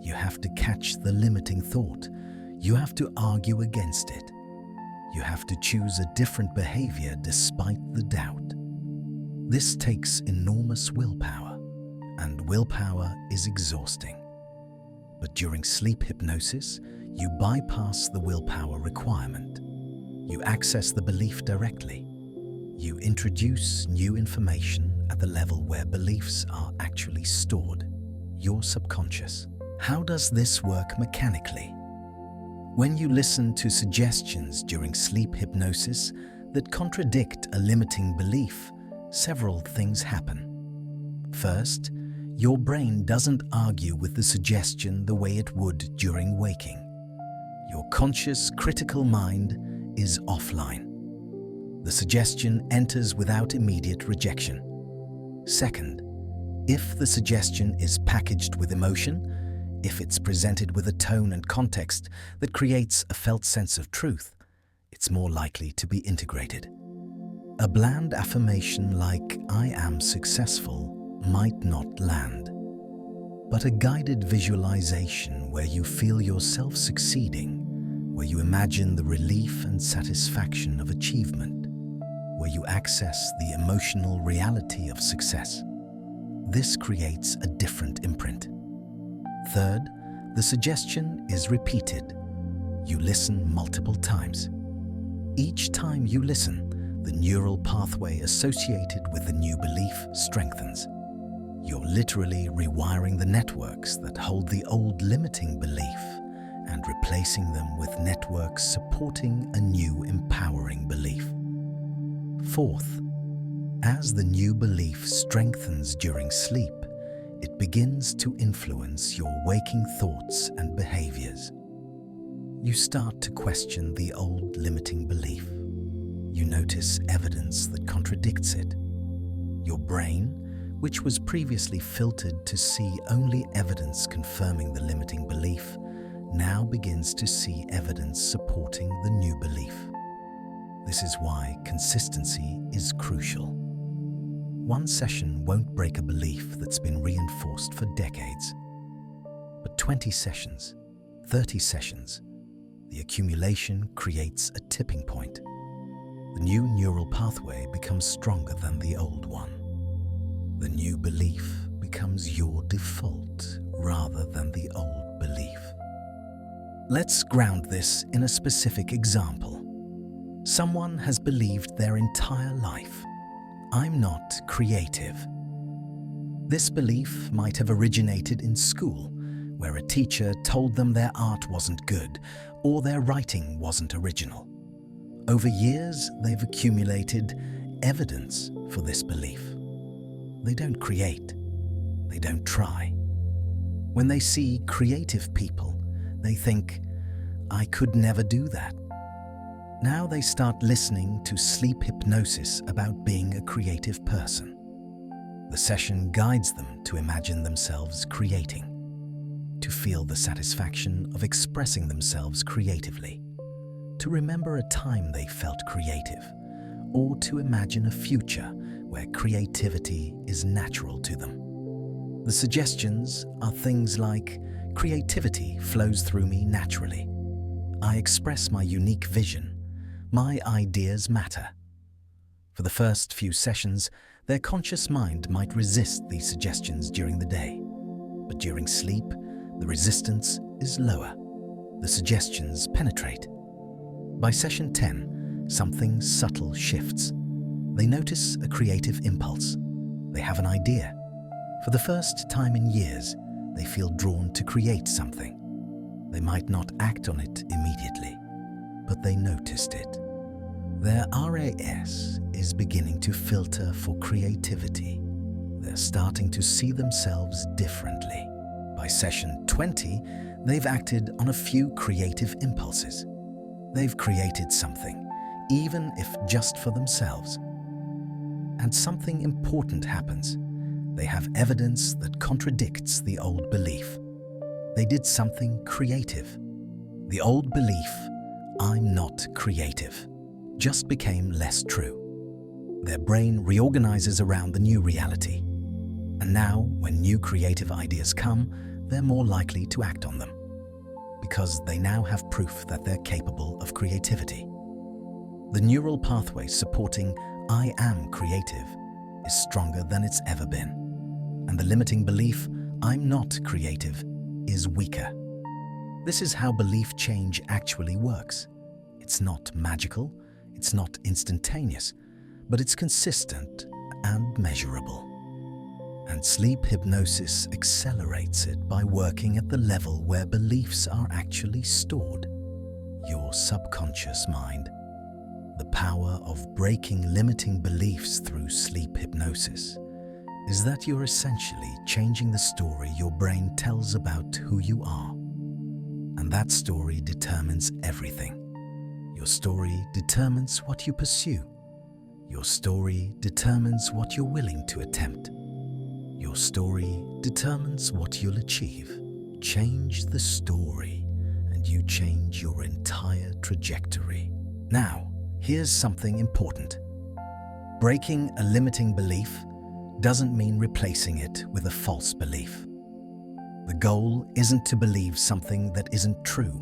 You have to catch the limiting thought. You have to argue against it. You have to choose a different behavior despite the doubt. This takes enormous willpower, and willpower is exhausting. But during sleep hypnosis, you bypass the willpower requirement. You access the belief directly. You introduce new information at the level where beliefs are actually stored, your subconscious. How does this work mechanically? When you listen to suggestions during sleep hypnosis that contradict a limiting belief, several things happen. First, your brain doesn't argue with the suggestion the way it would during waking. Your conscious, critical mind is offline. The suggestion enters without immediate rejection. Second, if the suggestion is packaged with emotion, if it's presented with a tone and context that creates a felt sense of truth, it's more likely to be integrated. A bland affirmation like, I am successful, might not land. But a guided visualization where you feel yourself succeeding, where you imagine the relief and satisfaction of achievement, where you access the emotional reality of success, this creates a different imprint. Third, the suggestion is repeated. You listen multiple times. Each time you listen, the neural pathway associated with the new belief strengthens. You're literally rewiring the networks that hold the old limiting belief and replacing them with networks supporting a new empowering belief. Fourth, as the new belief strengthens during sleep, it begins to influence your waking thoughts and behaviors. You start to question the old limiting belief. You notice evidence that contradicts it. Your brain, which was previously filtered to see only evidence confirming the limiting belief, now begins to see evidence supporting the new belief. This is why consistency is crucial. One session won't break a belief that's been reinforced for decades. But 20 sessions, 30 sessions, the accumulation creates a tipping point. The new neural pathway becomes stronger than the old one. The new belief becomes your default rather than the old belief. Let's ground this in a specific example. Someone has believed their entire life, I'm not creative. This belief might have originated in school, where a teacher told them their art wasn't good or their writing wasn't original. Over years, they've accumulated evidence for this belief. They don't create. They don't try. When they see creative people, They think, "I could never do that." Now they start listening to sleep hypnosis about being a creative person. The session guides them to imagine themselves creating, to feel the satisfaction of expressing themselves creatively, to remember a time they felt creative, or to imagine a future where creativity is natural to them. The suggestions are things like, "Creativity flows through me naturally. I express my unique vision. My ideas matter." For the first few sessions, their conscious mind might resist these suggestions during the day. But during sleep, the resistance is lower. The suggestions penetrate. By session 10, something subtle shifts. They notice a creative impulse. They have an idea. For the first time in years, they feel drawn to create something. They might not act on it immediately, but they noticed it. Their RAS is beginning to filter for creativity. They're starting to see themselves differently. By session 20, they've acted on a few creative impulses. They've created something, even if just for themselves. And something important happens. They have evidence that contradicts the old belief. They did something creative. The old belief, "I'm not creative," just became less true. Their brain reorganizes around the new reality. And now, when new creative ideas come, they're more likely to act on them, because they now have proof that they're capable of creativity. The neural pathway supporting "I am creative" is stronger than it's ever been. And the limiting belief, "I'm not creative," is weaker. This is how belief change actually works. It's not magical, it's not instantaneous, but it's consistent and measurable. And sleep hypnosis accelerates it by working at the level where beliefs are actually stored, your subconscious mind. The power of breaking limiting beliefs through sleep hypnosis is that you're essentially changing the story your brain tells about who you are. And that story determines everything. Your story determines what you pursue. Your story determines what you're willing to attempt. Your story determines what you'll achieve. Change the story, and you change your entire trajectory. Now, here's something important. Breaking a limiting belief doesn't mean replacing it with a false belief. The goal isn't to believe something that isn't true.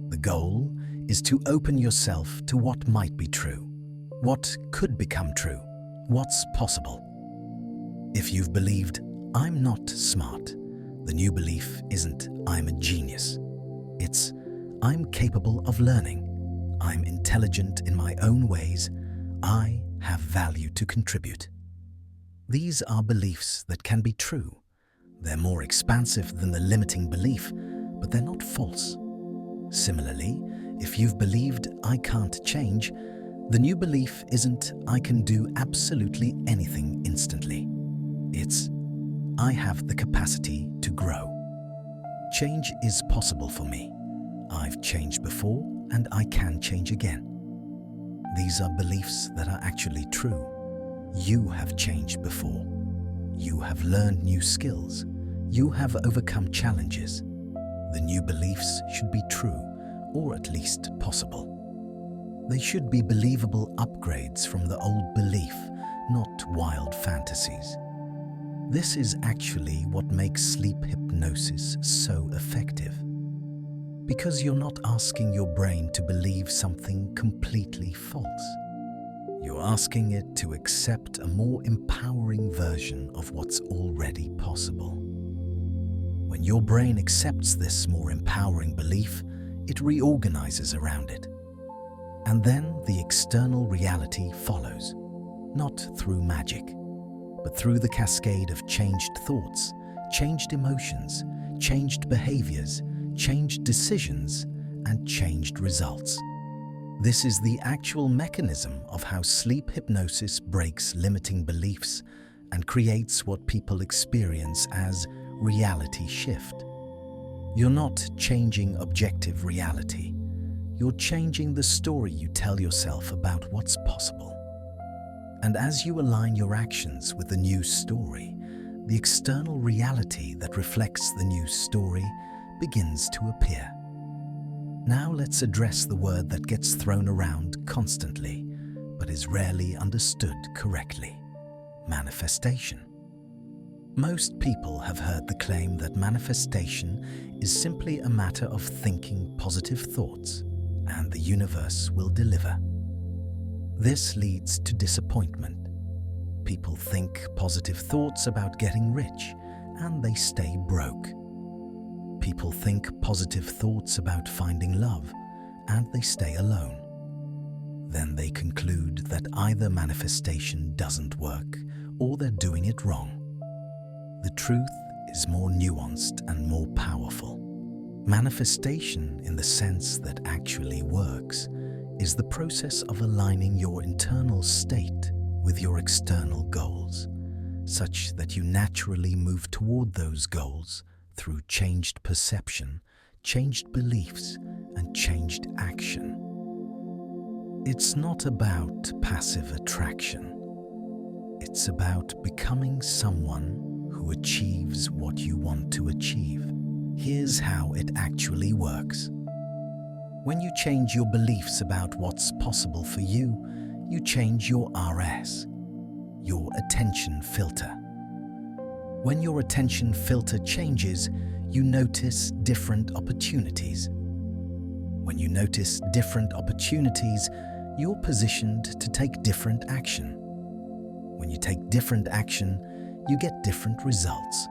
The goal is to open yourself to what might be true, what could become true, what's possible. If you've believed, "I'm not smart," the new belief isn't "I'm a genius." It's "I'm capable of learning. I'm intelligent in my own ways. I have value to contribute." These are beliefs that can be true. They're more expansive than the limiting belief, but they're not false. Similarly, if you've believed "I can't change," the new belief isn't "I can do absolutely anything instantly." It's "I have the capacity to grow. Change is possible for me. I've changed before and I can change again." These are beliefs that are actually true. You have changed before. You have learned new skills. You have overcome challenges. The new beliefs should be true, or at least possible. They should be believable upgrades from the old belief, not wild fantasies. This is actually what makes sleep hypnosis so effective. Because you're not asking your brain to believe something completely false. You're asking it to accept a more empowering version of what's already possible. When your brain accepts this more empowering belief, it reorganizes around it. And then the external reality follows, not through magic, but through the cascade of changed thoughts, changed emotions, changed behaviors, changed decisions, and changed results. This is the actual mechanism of how sleep hypnosis breaks limiting beliefs and creates what people experience as reality shift. You're not changing objective reality. You're changing the story you tell yourself about what's possible. And as you align your actions with the new story, the external reality that reflects the new story begins to appear. Now let's address the word that gets thrown around constantly, but is rarely understood correctly: manifestation. Most people have heard the claim that manifestation is simply a matter of thinking positive thoughts, and the universe will deliver. This leads to disappointment. People think positive thoughts about getting rich, and they stay broke. People think positive thoughts about finding love, and they stay alone. Then they conclude that either manifestation doesn't work, or they're doing it wrong. The truth is more nuanced and more powerful. Manifestation, in the sense that actually works, is the process of aligning your internal state with your external goals, such that you naturally move toward those goals through changed perception, changed beliefs, and changed action. It's not about passive attraction. It's about becoming someone who achieves what you want to achieve. Here's how it actually works. When you change your beliefs about what's possible for you, you change your RS, your attention filter. When your attention filter changes, you notice different opportunities. When you notice different opportunities, you're positioned to take different action. When you take different action, you get different results.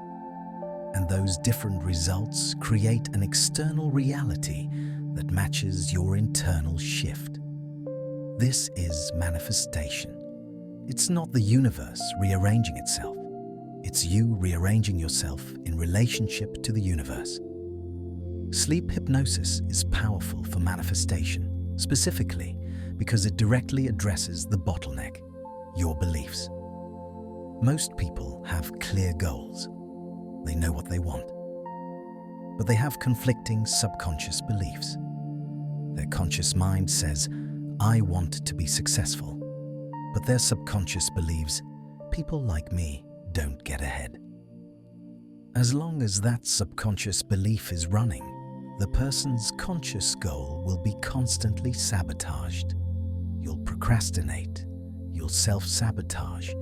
And those different results create an external reality that matches your internal shift. This is manifestation. It's not the universe rearranging itself. It's you rearranging yourself in relationship to the universe. Sleep hypnosis is powerful for manifestation, specifically because it directly addresses the bottleneck, your beliefs. Most people have clear goals. They know what they want. But they have conflicting subconscious beliefs. Their conscious mind says, "I want to be successful." But their subconscious believes, "People like me don't get ahead." As long as that subconscious belief is running, the person's conscious goal will be constantly sabotaged. You'll procrastinate. You'll self-sabotage.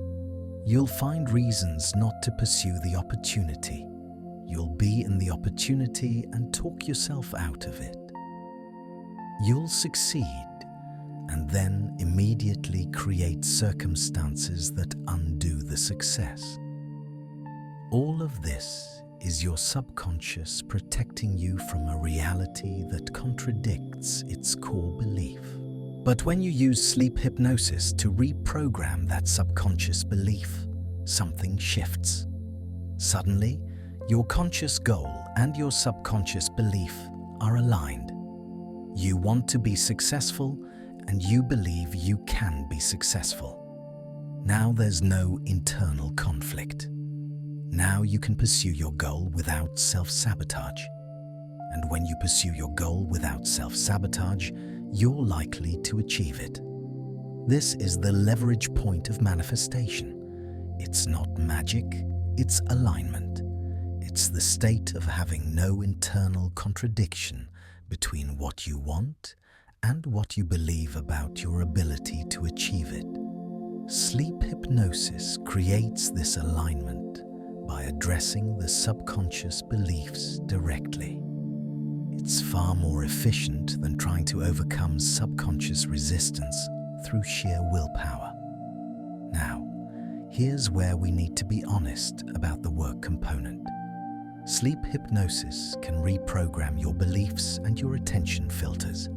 You'll find reasons not to pursue the opportunity. You'll be in the opportunity and talk yourself out of it. You'll succeed and then immediately create circumstances that undo the success. All of this is your subconscious protecting you from a reality that contradicts its core belief. But when you use sleep hypnosis to reprogram that subconscious belief, something shifts. Suddenly, your conscious goal and your subconscious belief are aligned. You want to be successful, and you believe you can be successful. Now there's no internal conflict. Now you can pursue your goal without self-sabotage. And when you pursue your goal without self-sabotage, you're likely to achieve it. This is the leverage point of manifestation. It's not magic, it's alignment. It's the state of having no internal contradiction between what you want and what you believe about your ability to achieve it. Sleep hypnosis creates this alignment by addressing the subconscious beliefs directly. It's far more efficient than trying to overcome subconscious resistance through sheer willpower. Now, here's where we need to be honest about the work component. Sleep hypnosis can reprogram your beliefs and your attention filters,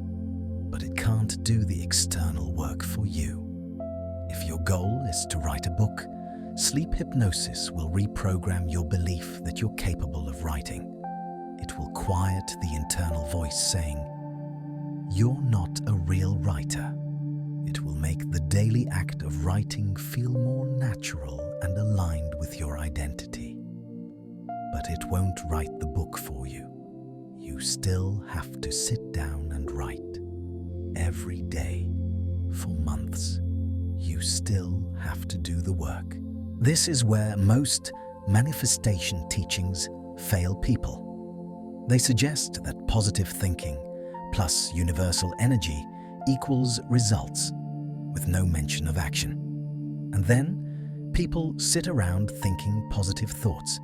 but it can't do the external work for you. If your goal is to write a book, sleep hypnosis will reprogram your belief that you're capable of writing. It will quiet the internal voice saying, "You're not a real writer." It will make the daily act of writing feel more natural and aligned with your identity. But it won't write the book for you. you still have to sit down and write. Every day, for months, you still have to do the work. This is where most manifestation teachings fail people. They suggest that positive thinking plus universal energy equals results, with no mention of action. And then, people sit around thinking positive thoughts,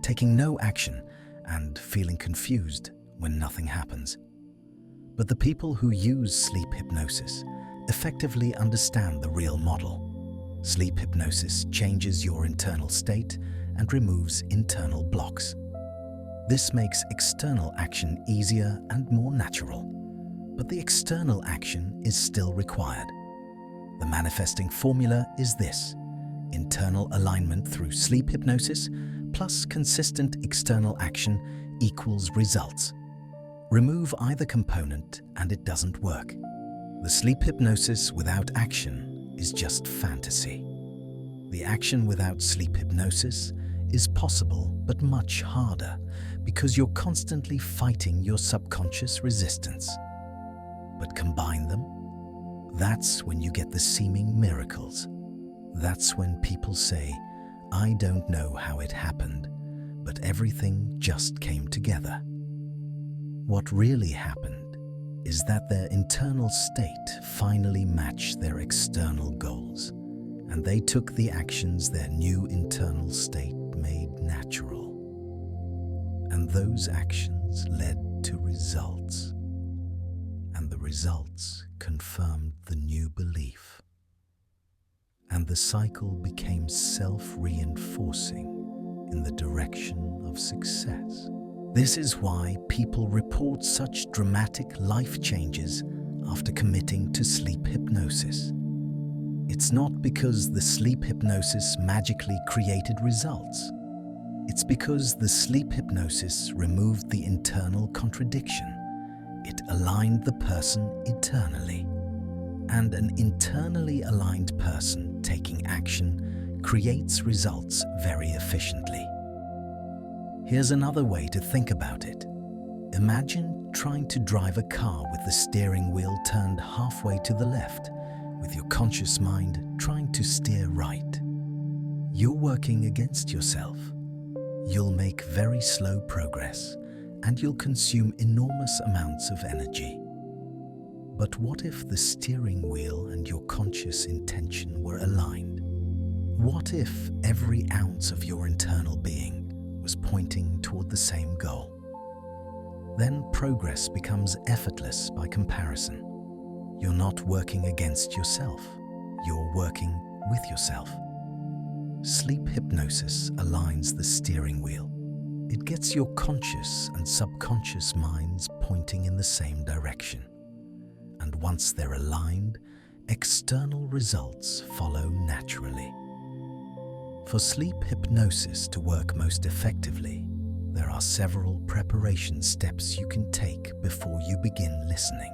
taking no action, and feeling confused when nothing happens. But the people who use sleep hypnosis effectively understand the real model. Sleep hypnosis changes your internal state and removes internal blocks. This makes external action easier and more natural, but the external action is still required. The manifesting formula is this: internal alignment through sleep hypnosis plus consistent external action equals results. Remove either component and it doesn't work. The sleep hypnosis without action is just fantasy. The action without sleep hypnosis is possible but much harder because you're constantly fighting your subconscious resistance. But combine them, that's when you get the seeming miracles. That's when people say, "I don't know how it happened, but everything just came together." What really happened is that their internal state finally matched their external goals, and they took the actions their new internal state made natural. And those actions led to results, and the results confirmed the new belief. And the cycle became self-reinforcing in the direction of success. This is why people report such dramatic life changes after committing to sleep hypnosis. It's not because the sleep hypnosis magically created results. It's because the sleep hypnosis removed the internal contradiction. It aligned the person internally. And an internally aligned person taking action creates results very efficiently. Here's another way to think about it. Imagine trying to drive a car with the steering wheel turned halfway to the left, with your conscious mind trying to steer right. You're working against yourself. You'll make very slow progress, and you'll consume enormous amounts of energy. But what if the steering wheel and your conscious intention were aligned? What if every ounce of your internal being was pointing toward the same goal? Then progress becomes effortless by comparison. You're not working against yourself, you're working with yourself. Sleep hypnosis aligns the steering wheel. It gets your conscious and subconscious minds pointing in the same direction. And once they're aligned, external results follow naturally. For sleep hypnosis to work most effectively, there are several preparation steps you can take before you begin listening.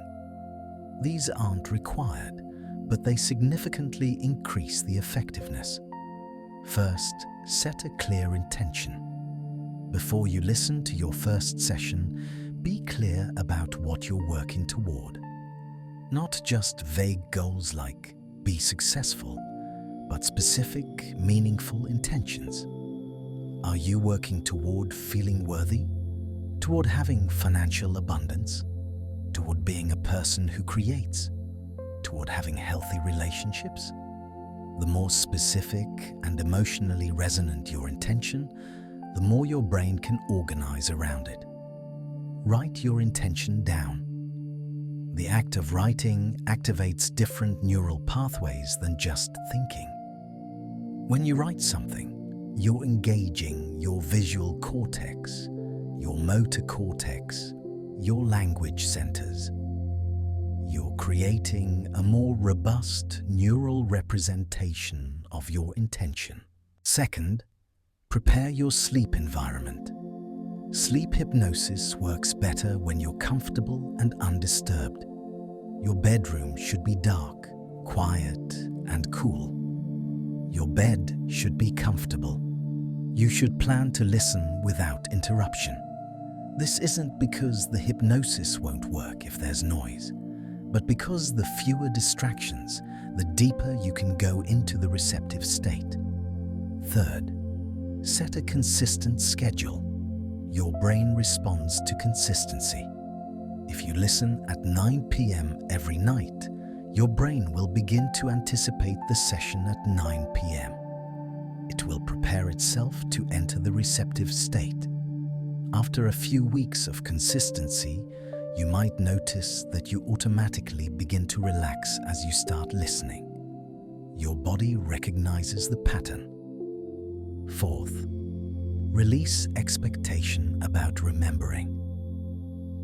These aren't required, but they significantly increase the effectiveness. First, set a clear intention. Before you listen to your first session, be clear about what you're working toward. Not just vague goals like be successful, but specific, meaningful intentions. Are you working toward feeling worthy? Toward having financial abundance? Toward being a person who creates? Toward having healthy relationships? The more specific and emotionally resonant your intention, the more your brain can organize around it. Write your intention down. The act of writing activates different neural pathways than just thinking. When you write something, you're engaging your visual cortex, your motor cortex, your language centers. You're creating a more robust neural representation of your intention. Second, prepare your sleep environment. Sleep hypnosis works better when you're comfortable and undisturbed. Your bedroom should be dark, quiet, and cool. Your bed should be comfortable. You should plan to listen without interruption. This isn't because the hypnosis won't work if there's noise, but because the fewer distractions, the deeper you can go into the receptive state. Third, set a consistent schedule. Your brain responds to consistency. If you listen at 9 p.m. every night, your brain will begin to anticipate the session at 9 p.m. It will prepare itself to enter the receptive state. After a few weeks of consistency, you might notice that you automatically begin to relax as you start listening. Your body recognizes the pattern. Fourth, release expectation about remembering.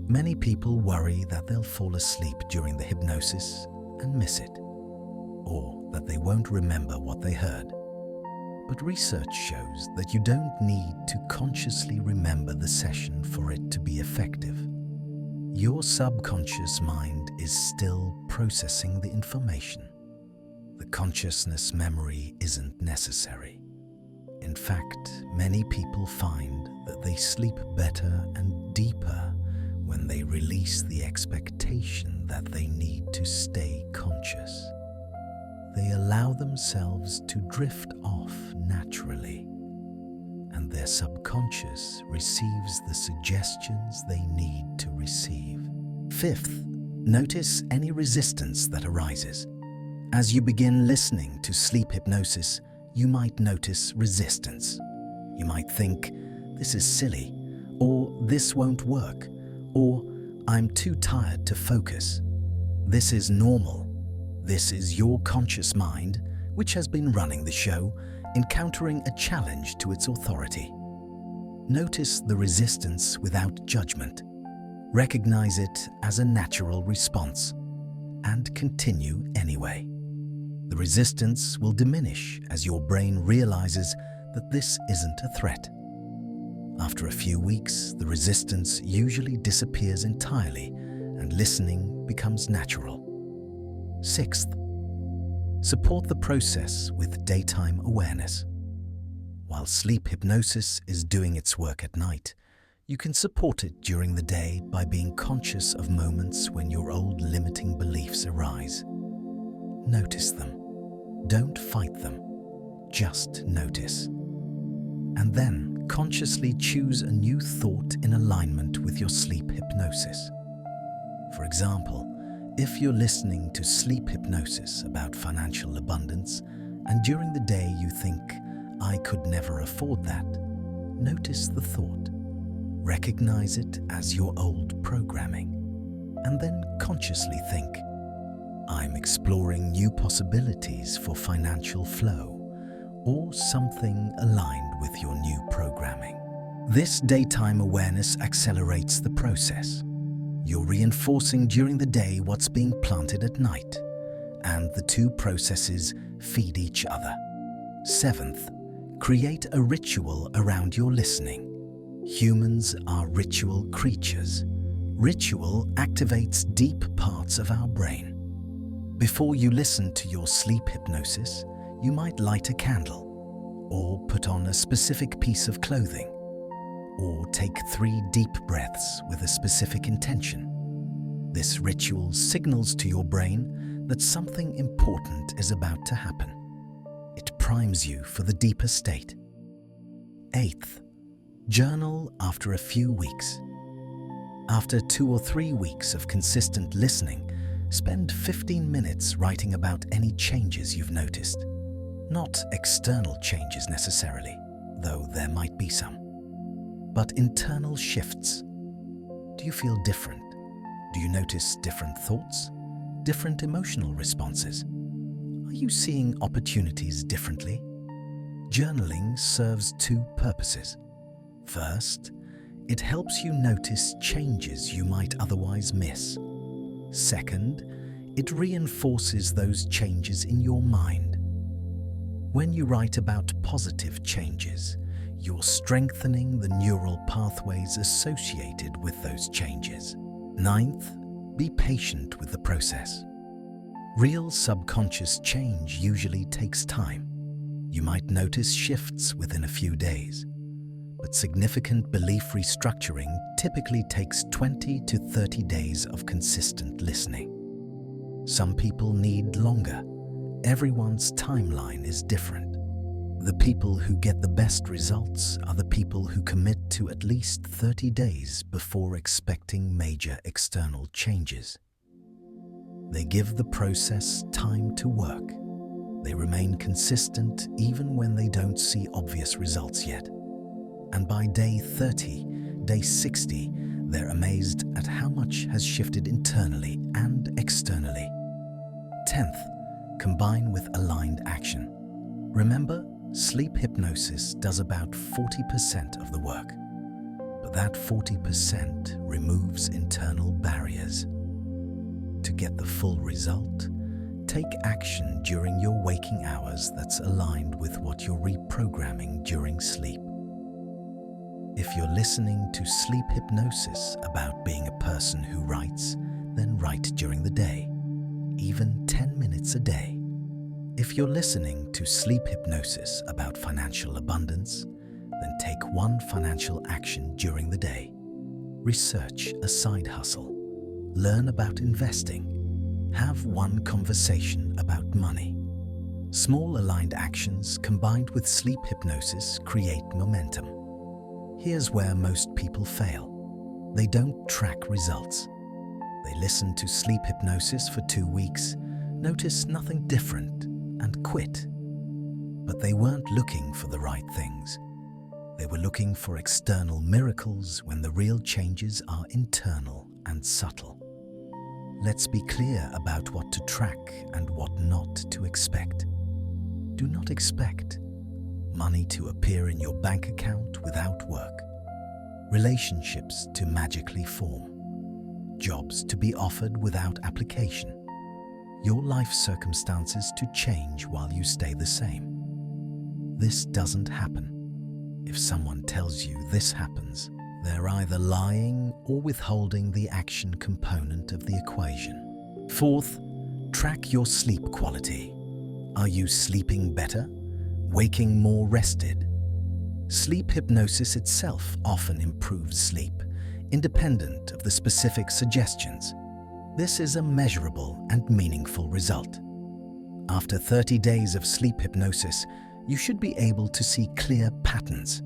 Many people worry that they'll fall asleep during the hypnosis and miss it, or that they won't remember what they heard. But research shows that you don't need to consciously remember the session for it to be effective. Your subconscious mind is still processing the information. The consciousness memory isn't necessary. In fact, many people find that they sleep better and deeper when they release the expectation that they need to stay conscious. They allow themselves to drift off naturally, and their subconscious receives the suggestions they need to receive. Fifth, notice any resistance that arises. As you begin listening to sleep hypnosis, you might notice resistance. You might think, "This is silly," or "This won't work," or "I'm too tired to focus." This is normal. This is your conscious mind, which has been running the show, encountering a challenge to its authority. Notice the resistance without judgment. Recognize it as a natural response, and continue anyway. The resistance will diminish as your brain realizes that this isn't a threat. After a few weeks, the resistance usually disappears entirely and listening becomes natural. Sixth, support the process with daytime awareness. While sleep hypnosis is doing its work at night, you can support it during the day by being conscious of moments when your old limiting beliefs arise. Notice them. Don't fight them. Just notice. And then consciously choose a new thought in alignment with your sleep hypnosis. For example, if you're listening to sleep hypnosis about financial abundance and during the day you think, "I could never afford that," notice the thought. Recognize it as your old programming, and then consciously think, "I'm exploring new possibilities for financial flow," or something aligned with your new programming. This daytime awareness accelerates the process. You're reinforcing during the day what's being planted at night, and the two processes feed each other. Seventh, create a ritual around your listening. Humans are ritual creatures. Ritual activates deep parts of our brain. Before you listen to your sleep hypnosis, you might light a candle, or put on a specific piece of clothing, or take 3 deep breaths with a specific intention. This ritual signals to your brain that something important is about to happen. It primes you for the deeper state. Eighth, journal after a few weeks. After 2 or 3 weeks of consistent listening, spend 15 minutes writing about any changes you've noticed. Not external changes necessarily, though there might be some, but internal shifts. Do you feel different? Do you notice different thoughts? Different emotional responses? Are you seeing opportunities differently? Journaling serves 2 purposes. First, it helps you notice changes you might otherwise miss. Second, it reinforces those changes in your mind. When you write about positive changes, you're strengthening the neural pathways associated with those changes. Ninth, be patient with the process. Real subconscious change usually takes time. You might notice shifts within a few days, But significant belief restructuring typically takes 20 to 30 days of consistent listening. Some people need longer. Everyone's timeline is different. The people who get the best results are the people who commit to at least 30 days before expecting major external changes. They give the process time to work. They remain consistent even when they don't see obvious results yet. And by day 30, day 60, they're amazed at how much has shifted internally and externally. 10th, combine with aligned action. Remember, sleep hypnosis does about 40% of the work, but that 40% removes internal barriers. To get the full result, take action during your waking hours that's aligned with what you're reprogramming during sleep. If you're listening to sleep hypnosis about being a person who writes, then write during the day, even 10 minutes a day. If you're listening to sleep hypnosis about financial abundance, then take one financial action during the day. Research a side hustle. Learn about investing. Have one conversation about money. Small aligned actions combined with sleep hypnosis create momentum. Here's where most people fail. They don't track results. They listen to sleep hypnosis for 2 weeks, notice nothing different, and quit. But they weren't looking for the right things. They were looking for external miracles when the real changes are internal and subtle. Let's be clear about what to track and what not to expect. Do not expect money to appear in your bank account without work, relationships to magically form, jobs to be offered without application, your life circumstances to change while you stay the same. This doesn't happen. If someone tells you this happens, they're either lying or withholding the action component of the equation. 4th, track your sleep quality. Are you sleeping better? Waking more rested? Sleep hypnosis itself often improves sleep, independent of the specific suggestions. This is a measurable and meaningful result. After 30 days of sleep hypnosis, you should be able to see clear patterns.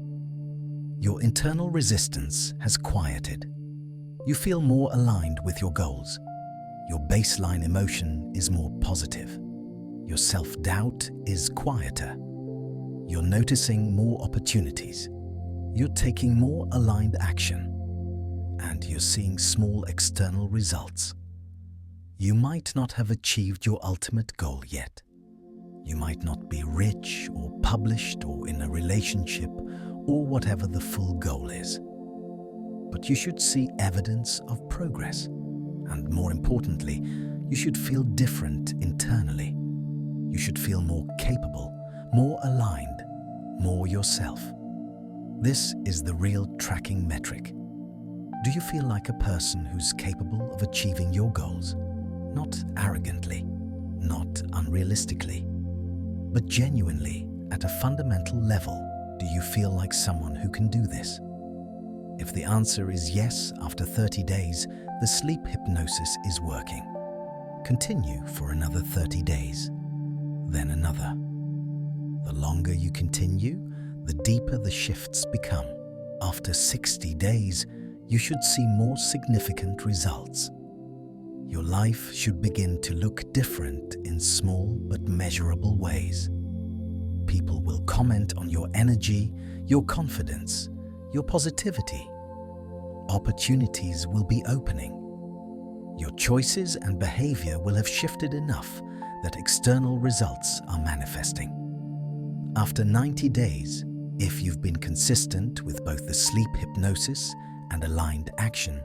Your internal resistance has quieted. You feel more aligned with your goals. Your baseline emotion is more positive. Your self-doubt is quieter. You're noticing more opportunities. You're taking more aligned action. And you're seeing small external results. You might not have achieved your ultimate goal yet. You might not be rich or published or in a relationship or whatever the full goal is. But you should see evidence of progress. And more importantly, you should feel different internally. You should feel more capable, more aligned, more yourself. This is the real tracking metric. Do you feel like a person who's capable of achieving your goals? Not arrogantly, not unrealistically, but genuinely, at a fundamental level, do you feel like someone who can do this? If the answer is yes after 30 days, the sleep hypnosis is working. Continue for another 30 days, then another. The longer you continue, the deeper the shifts become. After 60 days, you should see more significant results. Your life should begin to look different in small but measurable ways. People will comment on your energy, your confidence, your positivity. Opportunities will be opening. Your choices and behavior will have shifted enough that external results are manifesting. After 90 days, if you've been consistent with both the sleep hypnosis and aligned action,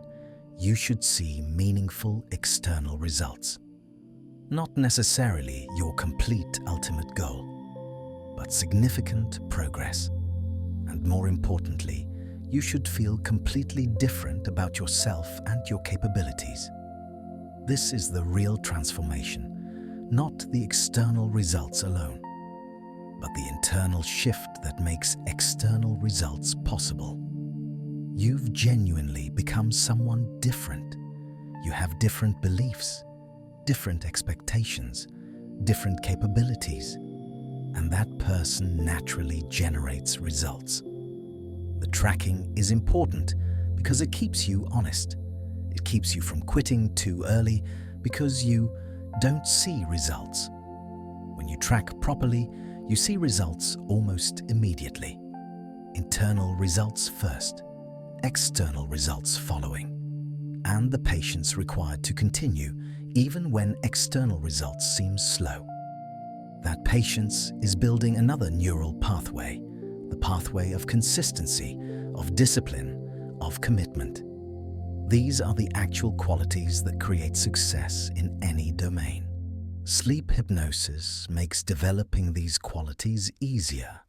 you should see meaningful external results. Not necessarily your complete ultimate goal, but significant progress. And more importantly, you should feel completely different about yourself and your capabilities. This is the real transformation, not the external results alone. but the internal shift that makes external results possible. You've genuinely become someone different. You have different beliefs, different expectations, different capabilities, and that person naturally generates results. The tracking is important because it keeps you honest. It keeps you from quitting too early because you don't see results. When you track properly, you see results almost immediately. Internal results first, external results following, and the patience required to continue even when external results seem slow. That patience is building another neural pathway, the pathway of consistency, of discipline, of commitment. These are the actual qualities that create success in any domain. Sleep hypnosis makes developing these qualities easier,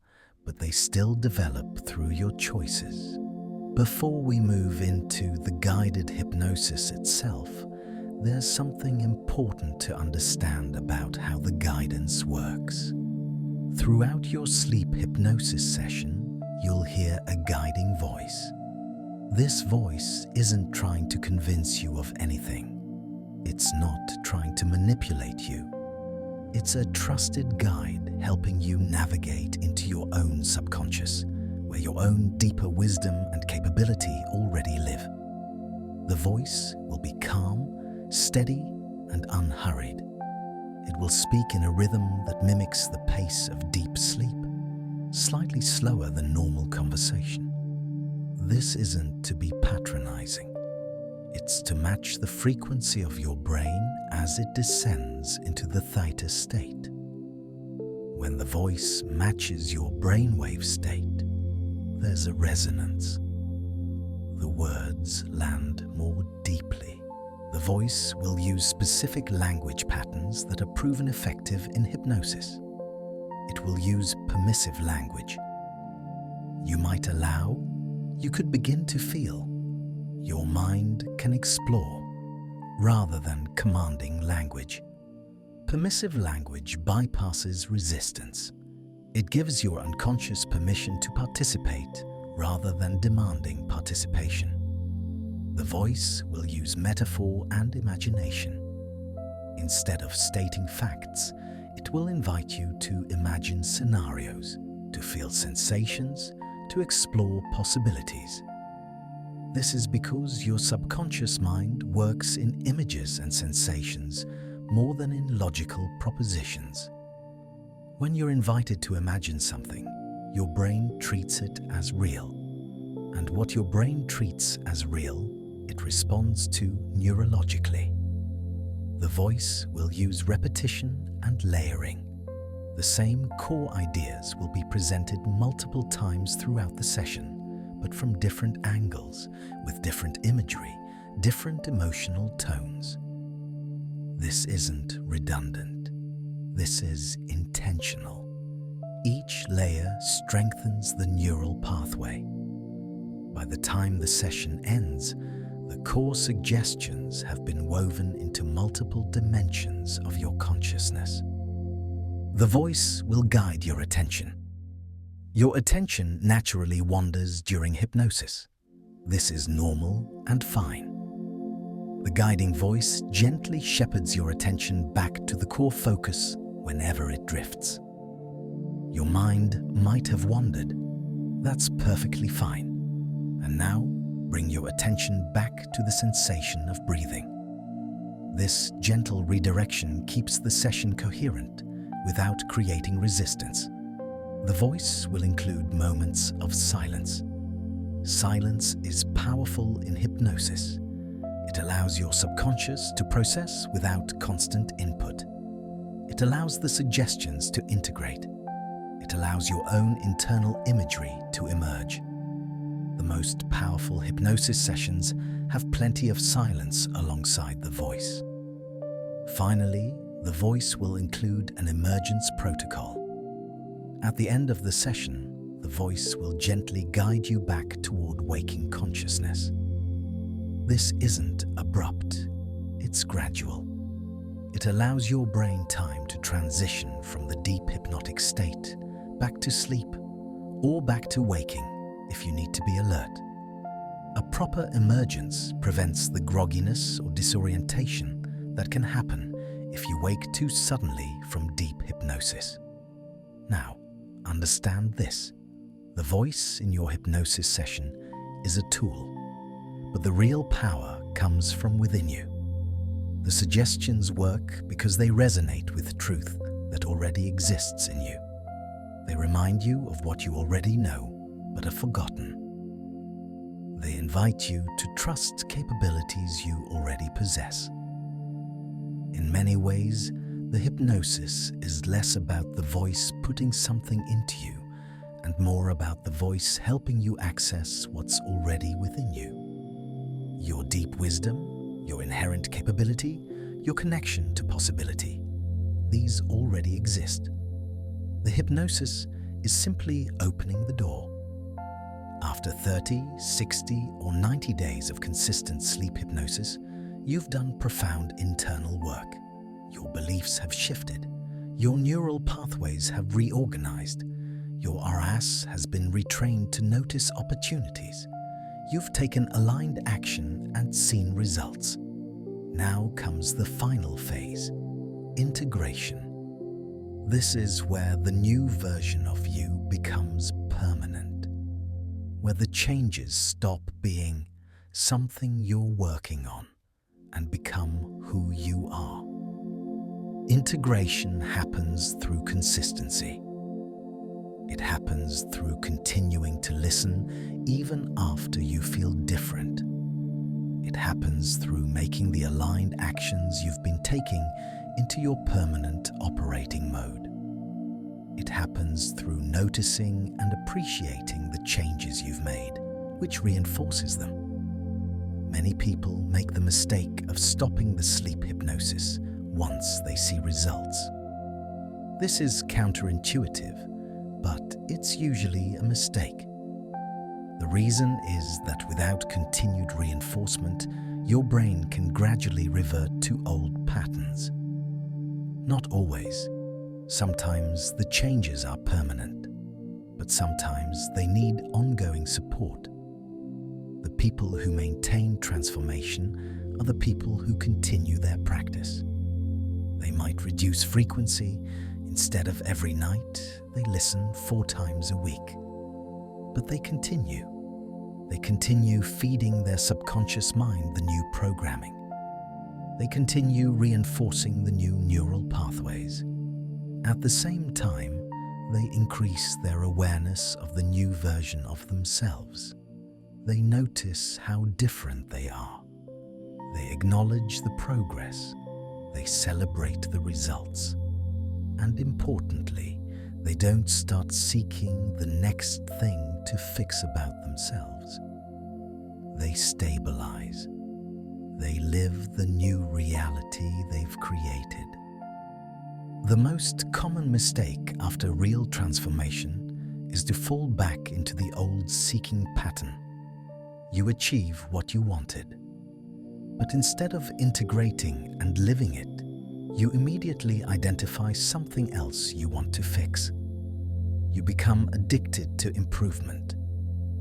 but they still develop through your choices. Before we move into the guided hypnosis itself, there's something important to understand about how the guidance works. Throughout your sleep hypnosis session, you'll hear a guiding voice. This voice isn't trying to convince you of anything. It's not trying to manipulate you. It's a trusted guide helping you navigate into your own subconscious, where your own deeper wisdom and capability already live. The voice will be calm, steady, and unhurried. It will speak in a rhythm that mimics the pace of deep sleep, slightly slower than normal conversation. This isn't to be patronizing. It's to match the frequency of your brain as it descends into the Theta state. When the voice matches your brainwave state, there's a resonance. The words land more deeply. The voice will use specific language patterns that are proven effective in hypnosis. It will use permissive language. You might allow, you could begin to feel. Your mind can explore, rather than commanding language. Permissive language bypasses resistance. It gives your unconscious permission to participate, rather than demanding participation. The voice will use metaphor and imagination. Instead of stating facts, it will invite you to imagine scenarios, to feel sensations, to explore possibilities. This is because your subconscious mind works in images and sensations more than in logical propositions. When you're invited to imagine something, your brain treats it as real. And what your brain treats as real, it responds to neurologically. The voice will use repetition and layering. The same core ideas will be presented multiple times throughout the session, but from different angles, with different imagery, different emotional tones. This isn't redundant. This is intentional. Each layer strengthens the neural pathway. By the time the session ends, the core suggestions have been woven into multiple dimensions of your consciousness. The voice will guide your attention. Your attention naturally wanders during hypnosis. This is normal and fine. The guiding voice gently shepherds your attention back to the core focus whenever it drifts. Your mind might have wandered. That's perfectly fine. And now, bring your attention back to the sensation of breathing. This gentle redirection keeps the session coherent without creating resistance. The voice will include moments of silence. Silence is powerful in hypnosis. It allows your subconscious to process without constant input. It allows the suggestions to integrate. It allows your own internal imagery to emerge. The most powerful hypnosis sessions have plenty of silence alongside the voice. Finally, the voice will include an emergence protocol. At the end of the session, the voice will gently guide you back toward waking consciousness. This isn't abrupt, it's gradual. It allows your brain time to transition from the deep hypnotic state back to sleep, or back to waking if you need to be alert. A proper emergence prevents the grogginess or disorientation that can happen if you wake too suddenly from deep hypnosis. Now, understand this. The voice in your hypnosis session is a tool, but the real power comes from within you. The suggestions work because they resonate with truth that already exists in you. They remind you of what you already know but have forgotten. They invite you to trust capabilities you already possess. In many ways, the hypnosis is less about the voice putting something into you and more about the voice helping you access what's already within you. Your deep wisdom, your inherent capability, your connection to possibility. These already exist. The hypnosis is simply opening the door. After 30, 60, or 90 days of consistent sleep hypnosis, you've done profound internal work. Your beliefs have shifted. Your neural pathways have reorganized. Your RAS has been retrained to notice opportunities. You've taken aligned action and seen results. Now comes the final phase, integration. This is where the new version of you becomes permanent, where the changes stop being something you're working on and become who you are. Integration happens through consistency. It happens through continuing to listen even after you feel different. It happens through making the aligned actions you've been taking into your permanent operating mode. It happens through noticing and appreciating the changes you've made, which reinforces them. Many people make the mistake of stopping the sleep hypnosis once they see results. This is counterintuitive, but it's usually a mistake. The reason is that without continued reinforcement, your brain can gradually revert to old patterns. Not always. Sometimes the changes are permanent, but sometimes they need ongoing support. The people who maintain transformation are the people who continue their practice. They might reduce frequency. Instead of every night, they listen 4 times a week. But they continue. They continue feeding their subconscious mind the new programming. They continue reinforcing the new neural pathways. At the same time, they increase their awareness of the new version of themselves. They notice how different they are. They acknowledge the progress. They celebrate the results. And importantly, they don't start seeking the next thing to fix about themselves. They stabilize. They live the new reality they've created. The most common mistake after real transformation is to fall back into the old seeking pattern. You achieve what you wanted. But instead of integrating and living it, you immediately identify something else you want to fix. You become addicted to improvement.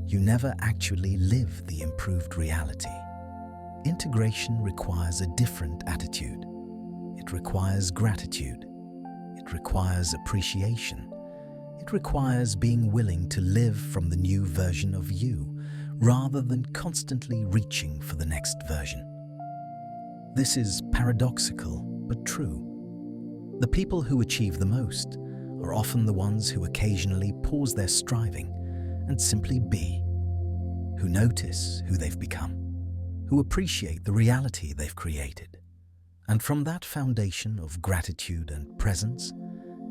You never actually live the improved reality. Integration requires a different attitude. It requires gratitude. It requires appreciation. It requires being willing to live from the new version of you rather than constantly reaching for the next version. This is paradoxical but true. The people who achieve the most are often the ones who occasionally pause their striving and simply be, who notice who they've become, who appreciate the reality they've created. And from that foundation of gratitude and presence,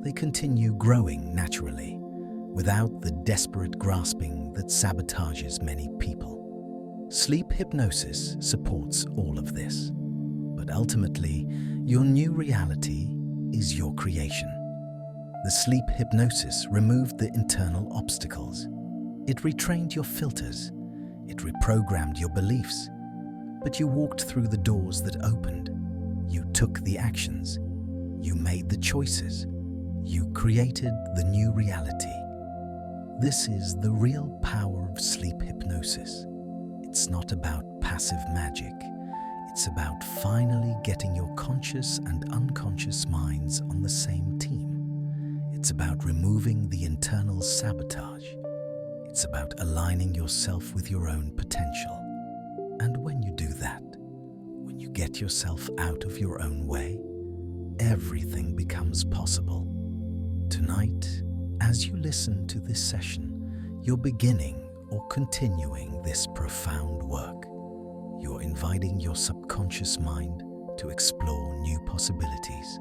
they continue growing naturally, without the desperate grasping that sabotages many people. Sleep hypnosis supports all of this, but ultimately, your new reality is your creation. The sleep hypnosis removed the internal obstacles. It retrained your filters. It reprogrammed your beliefs. But you walked through the doors that opened. You took the actions. You made the choices. You created the new reality. This is the real power of sleep hypnosis. It's not about passive magic. It's about finally getting your conscious and unconscious minds on the same team. It's about removing the internal sabotage. It's about aligning yourself with your own potential. And when you do that, when you get yourself out of your own way, everything becomes possible. Tonight, as you listen to this session, you're beginning or continuing this profound work. You're inviting your subconscious mind to explore new possibilities.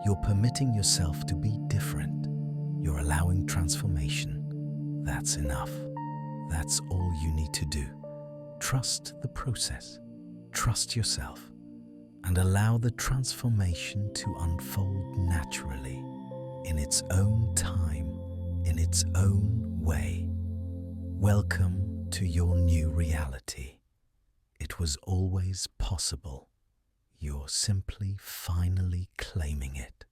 You're permitting yourself to be different. You're allowing transformation. That's enough. That's all you need to do. Trust the process. Trust yourself. And allow the transformation to unfold naturally, in its own time, in its own way. Welcome to your new reality. It was always possible. You're simply finally claiming it.